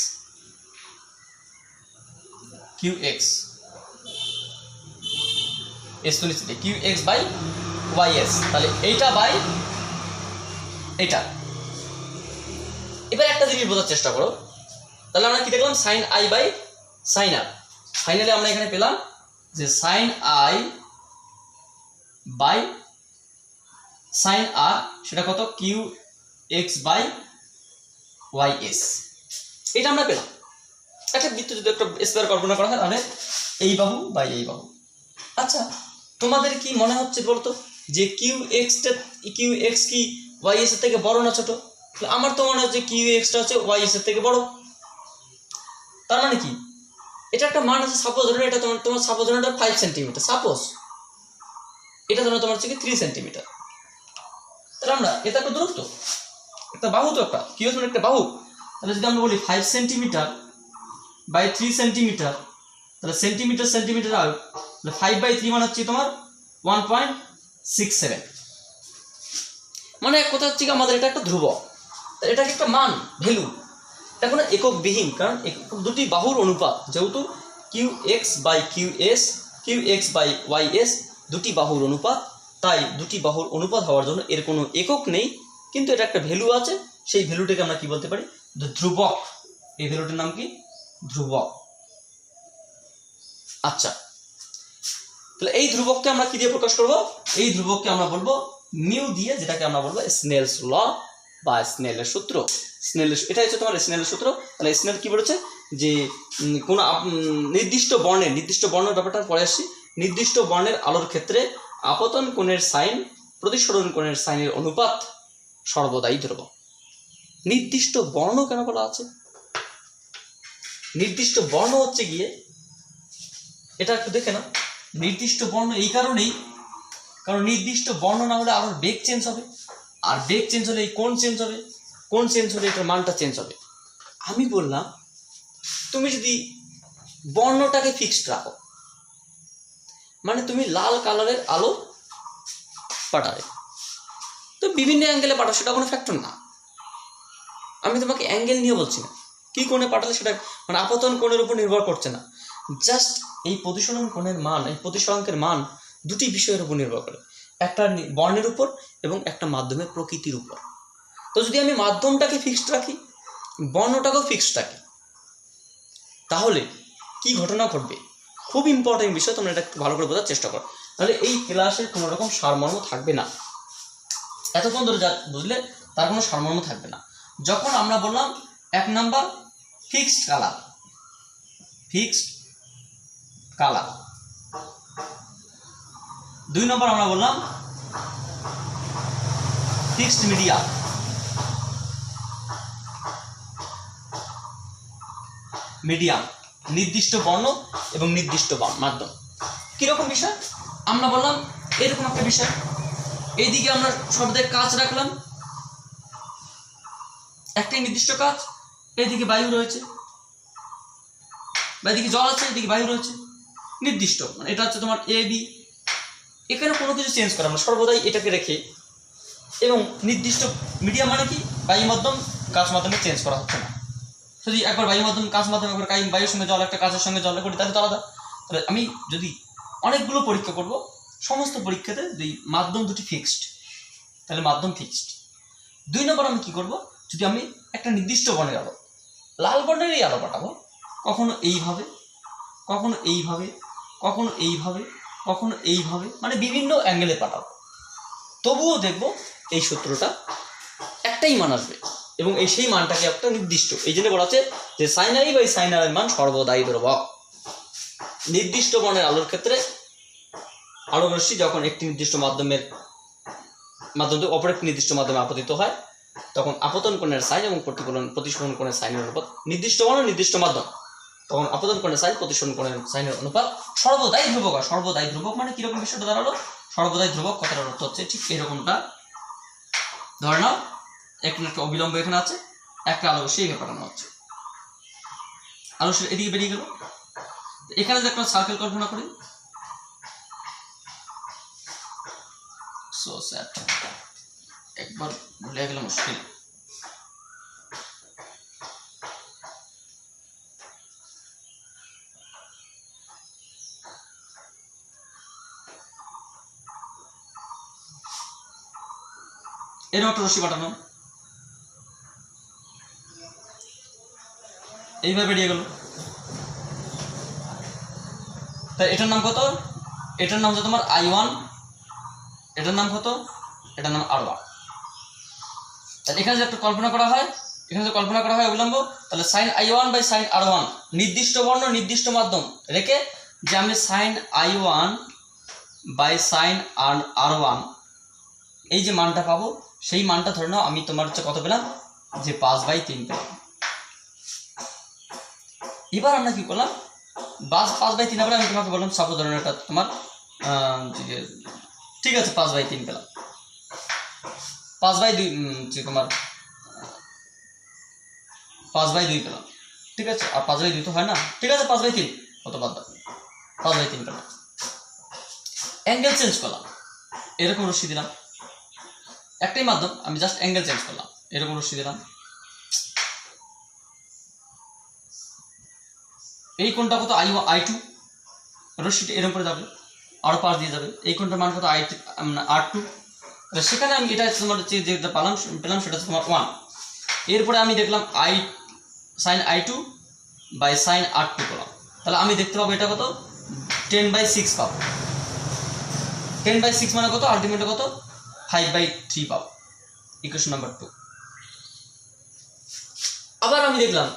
এস তো নিশ্চিত Q X by Y S. তাহলে এইটা বাই এইটা। এবার একটা জিনিস বোঝার চেষ্টা করো, তাহলে আমরা কি দেখলাম, sine i by sine r. Finally আমরা এখানে পেলাম যে sine i by sine r সেটা কত, Q X by Y S. এটা আমরা পেলাম। একটা বৃত্ত যদি একটা স্কয়ার কল্পনা করা হয় তাহলে এই বাহু বাই এই বাহু। আচ্ছা তোমাদের কি মনে হচ্ছে বলতো যে কিউ এক্স কি ওয়াই এস এর থেকে বড় না ছোট? আমার তো মনে হচ্ছে কিউ এক্সটা হচ্ছে ওয়াই এস এর থেকে বড়। তার মানে কি, এটা একটা মান আছে, সাপোজ ধরো এটা তোমার সাপোজ ধরো এটা 5 সেন্টিমিটার, সাপোজ এটা ধরো তোমার হচ্ছে 3 সেন্টিমিটার। তাহলে আমরা এটা একটা দূরত্ব, একটা বাহু, তো একটা কি হচ্ছে একটা বাহু। তাহলে যদি আমরা বলি 5 সেন্টিমিটার বাই 3 সেন্টিমিটার, তাহলে সেন্টিমিটার আউট, তাহলে 5/3 মানে হচ্ছে তোমার 1.67। মানে এক কথা হচ্ছে আমাদের এটা একটা ধ্রুবক, এটাকে একটা মান, ভ্যালু, এটা কোনো একক বিহীন, কারণ দুটি বাহুর অনুপাত, যেহেতু Q X by Y S দুটি বাহুর অনুপাত, তাই দুটি বাহুর অনুপাত হওয়ার জন্য এর কোনো একক নেই, কিন্তু এটা একটা ভ্যালু আছে। সেই ভ্যালুটাকে আমরা কি বলতে পারি, ধ্রুবক। এই ভ্যালুটার নাম কি, ধ্রুবক। আচ্ছা তাহলে এই ধ্রুবককে আমরা কি দিয়ে প্রকাশ করব, এই ধ্রুবককে আমরা বলবো মিউ দিয়ে, যেটাকে আমরা বলবো স্নেলস ল বা স্নেলের সূত্র। এটা হচ্ছে তোমার স্নেলের সূত্র। তাহলে স্নেল কি বলেছে যে কোনো নির্দিষ্ট বর্ণের ব্যাপারটা পরে আসছি, নির্দিষ্ট বর্ণের আলোর ক্ষেত্রে আপতন কোণের সাইন প্রতিসরণ কোণের সাইনের অনুপাত সর্বদাই ধ্রুবক। নির্দিষ্ট বর্ণ কেন বলা আছে, নির্দিষ্ট বর্ণ হচ্ছে গিয়ে এটা একটু দেখে না, নির্দিষ্ট বর্ণ এই কারণেই, কারণ নির্দিষ্ট বর্ণ না হলে আবার বেগ চেঞ্জ হবে, আর বেগ চেঞ্জ হলে এই কোণ চেঞ্জ হবে, কোণ চেঞ্জ হলে এটার মানটা চেঞ্জ হবে। আমি বললাম তুমি যদি বর্ণটাকে ফিক্সড রাখো। মানে তুমি লাল কালারের আলো পাঠাবে, তো বিভিন্ন অ্যাঙ্গেলে পাঠাও, সেটা কোনো ফ্যাক্টর না। আমি তোমাকে অ্যাঙ্গেল নিয়ে বলছি না, কী কোণে পাঠালে সেটা মানে আপতন কোণের উপর নির্ভর করছে না। জাস্ট এই প্রতিসরণ কোণের মান, এই প্রতিসরাঙ্কের মান দুটি বিষয়ের উপর নির্ভর করে, একটা বর্ণের উপর এবং একটা মাধ্যমের প্রকৃতির উপর। তো যদি আমি মাধ্যমটাকে ফিক্সড রাখি, বর্ণটাকেও ফিক্সড রাখি, তাহলে কি ঘটনা ঘটবে? খুব ইম্পর্টেন্ট বিষয়, তোমরা এটা একটু ভালো করে বোঝার চেষ্টা করো, তাহলে এই ক্লাসের কোনো রকম সারমর্ম থাকবে না। এতক্ষণ ধরে যা বুঝলে তার কোনো সারমর্ম থাকবে না। যখন আমরা বললাম 1 number fixed colour, fixed colour, 2 নম্বর আমরা বললাম ফিক্সড মিডিয়া, মিডিয়াম, নির্দিষ্ট বর্ণ এবং নির্দিষ্ট মাধ্যম। কীরকম বিষয়? আমরা বললাম এরকম একটা বিষয়, এইদিকে আমরা সর্বদাই কাঁচ রাখলাম, একটাই নির্দিষ্ট কাঁচ, এইদিকে বায়ু রয়েছে, বা এদিকে জল আছে, এদিকে বায়ু রয়েছে, নির্দিষ্ট, মানে এটা হচ্ছে তোমার এ বি। এখানে কোনো কিছু চেঞ্জ করা আমরা সর্বদাই এটাকে রেখে, এবং নির্দিষ্ট মিডিয়াম মানে কি, বায়ু মাধ্যম কাঁচ মাধ্যমে চেঞ্জ করা হচ্ছে না। যদি একবার বায়ু মাধ্যম কাঁচ মাধ্যমে, একবার বায়ুর সঙ্গে জল, একটা কাঁচের সঙ্গে জল করি, তাহলে তো আলাদা। তাহলে আমি যদি অনেকগুলো পরীক্ষা করব, সমস্ত পরীক্ষাতে দুই মাধ্যম দুটি ফিক্সড, তাহলে মাধ্যম ফিক্সড। 2 নম্বর আমি কি করব, যদি আমি একটা নির্দিষ্ট বর্ণের আলো, লাল বর্ণেরই আলো পাঠাবো, কখনো এইভাবে, কখনো এইভাবে, কখনো এইভাবে, কখনো এইভাবে, মানে বিভিন্ন অ্যাঙ্গেলে পাঠাবো, তবুও দেখব এই সূত্রটা একটাই মান আসবে, এবং এই সেই মানটাকে একটা নির্দিষ্ট, এই জন্য বলা আছে যে সাইন আই বাই সাইন আর এর মান সর্বদাই ধ্রুবক। নির্দিষ্ট বর্ণের আলোর ক্ষেত্রে আলোক রশ্মি যখন একটি নির্দিষ্ট মাধ্যমের মাধ্যমে অপর একটি নির্দিষ্ট মাধ্যমে আপতিত হয়, তখন আপতন কোণের সাইন এবং প্রতিসরণ কোণের সাইনের অনুপাত, নির্দিষ্ট বর্ণ নির্দিষ্ট মাধ্যম, তখন আপতন কোণের সাইন প্রতিসরণ কোণের সাইনের অনুপাত সর্বদাই ধ্রুবক হয়। সর্বদাই ধ্রুবক মানে কিরকম বিষয়টা দাঁড়ালো? সর্বদাই ধ্রুবক কথাটার অর্থ হচ্ছে ঠিক এরকমটা, ধরে নাও একটা অবিলম্ব এখানে আছে, একটা আলো রশ্মি এভাবে পাঠানো হচ্ছে, আলো এদিকে বেরিয়ে গেল। এখানে যে একটা সার্কেল কল্পনা করি, সো স্যাড, একবার ভুলে গেলে মুশকিল। এরকম একটা রশ্মি পাঠানো, এইভাবে বেরিয়ে গেল, তাই এটার নাম কত? এটার নাম হচ্ছে তোমার I1, এটার নাম কত? এটার নাম R1। তাহলে এখানে যে একটা কল্পনা করা হয়, এখানে যে কল্পনা করা হয় অবিলম্ব, তাহলে sign I1 by sine R1, নির্দিষ্ট বর্ণ নির্দিষ্ট মাধ্যম রেখে যে আমি sign I1 by sine R1 এই যে মানটা পাবো, সেই মানটা ধরে নাও আমি তোমার হচ্ছে কত পেলাম, যে 5/3 পেলাম। এবার আমরা কি করলাম, 5/3 আবার আমি তোমাকে বললাম সাপোজ ধরুন এটা তোমার ঠিক আছে 5/3 পেলাম, 5/2 যে তোমার 5/2 পেলাম, ঠিক আছে। আর 5/2 তো হয় না, ঠিক আছে 5/3 কত বাদ দাও, 5/3 পেলাম। অ্যাঙ্গেল চেঞ্জ করলাম, এরকম রশ্মি দিলাম, একটাই মাধ্যম, আমি জাস্ট অ্যাঙ্গেল চেঞ্জ করলাম, এরকম রশ্মি দিলাম, এই কোণটা কত I2, রশ্মিটা এরকম করে যাবে, আরও পাশ দিয়ে যাবে, এই কোণটার মান কত R2, সেখানে আমি এটা তোমার যেটা পেলাম সেটা হচ্ছে তোমার 1। এরপরে আমি দেখলাম sign I2 by sine R2 পেলাম, তাহলে আমি দেখতে পাবো এটা কত, 10/6 পাবো। 10/6 মানে কত, আলটিমেটে কত, 5/3 পাবো, ইকুয়েশন নাম্বার 2। আবার আমি দেখলাম,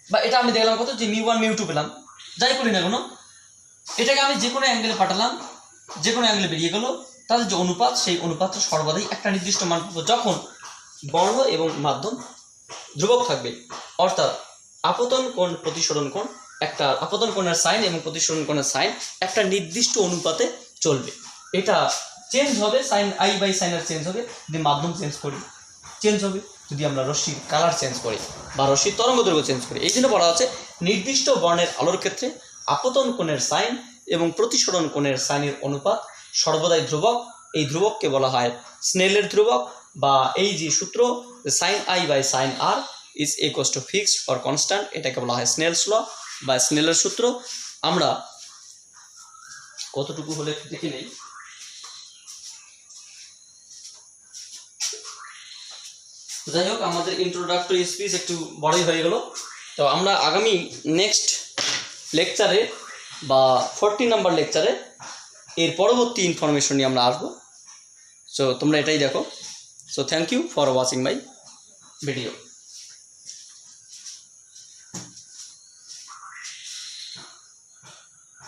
বা এটা আমি দেখলাম কত, যে μ1 μ2 পেলাম, যাই করি না কোনো, এটাকে আমি যে কোনো অ্যাঙ্গেলে পাঠালাম, যে কোনো অ্যাঙ্গেলে বেরিয়ে গেল, তাদের যে অনুপাত, সেই অনুপাতটা সর্বদাই একটা নির্দিষ্ট মান পাবো যখন বর্ণ এবং মাধ্যম ধ্রুবক থাকবে, অর্থাৎ আপতন কোণ প্রতিসরণ কোণ, একটা আপতন কোণের সাইন এবং প্রতিসরণ কোণের সাইন একটা নির্দিষ্ট অনুপাতে চলবে। এটা চেঞ্জ হবে, sine I by sine r change হবে যদি মাধ্যম চেঞ্জ করি, চেঞ্জ হবে যদি আমরা রশ্মির কালার চেঞ্জ করি বা রশ্মির তরঙ্গ দৈর্ঘ্য চেঞ্জ করি। এই জন্য বলা আছে নির্দিষ্ট বর্ণের আলোর ক্ষেত্রে আপতন কোণের সাইন এবং প্রতিসরণ কোণের সাইনের অনুপাত সর্বদাই ধ্রুবক। এই ধ্রুবককে বলা হয় স্নেলের ধ্রুবক, বা এই যে সূত্র sine i by sine r is equals to fixed or constant, এটাকে বলা হয় স্নেলস ল বা স্নেলের সূত্র। আমরা কতটুকু হলে একটু দেখে নেই। যাই হোক, আমাদের ইন্ট্রোডাক্টরি স্পিচ একটু বড়ই হয়ে গেল। তো আমরা আগামী নেক্সট লেকচারে বা 40 নাম্বার লেকচারে এর পরবর্তী ইনফরমেশন নিয়ে আমরা আসবো। সো তোমরা এটাই দেখো। So thank you for watching my video.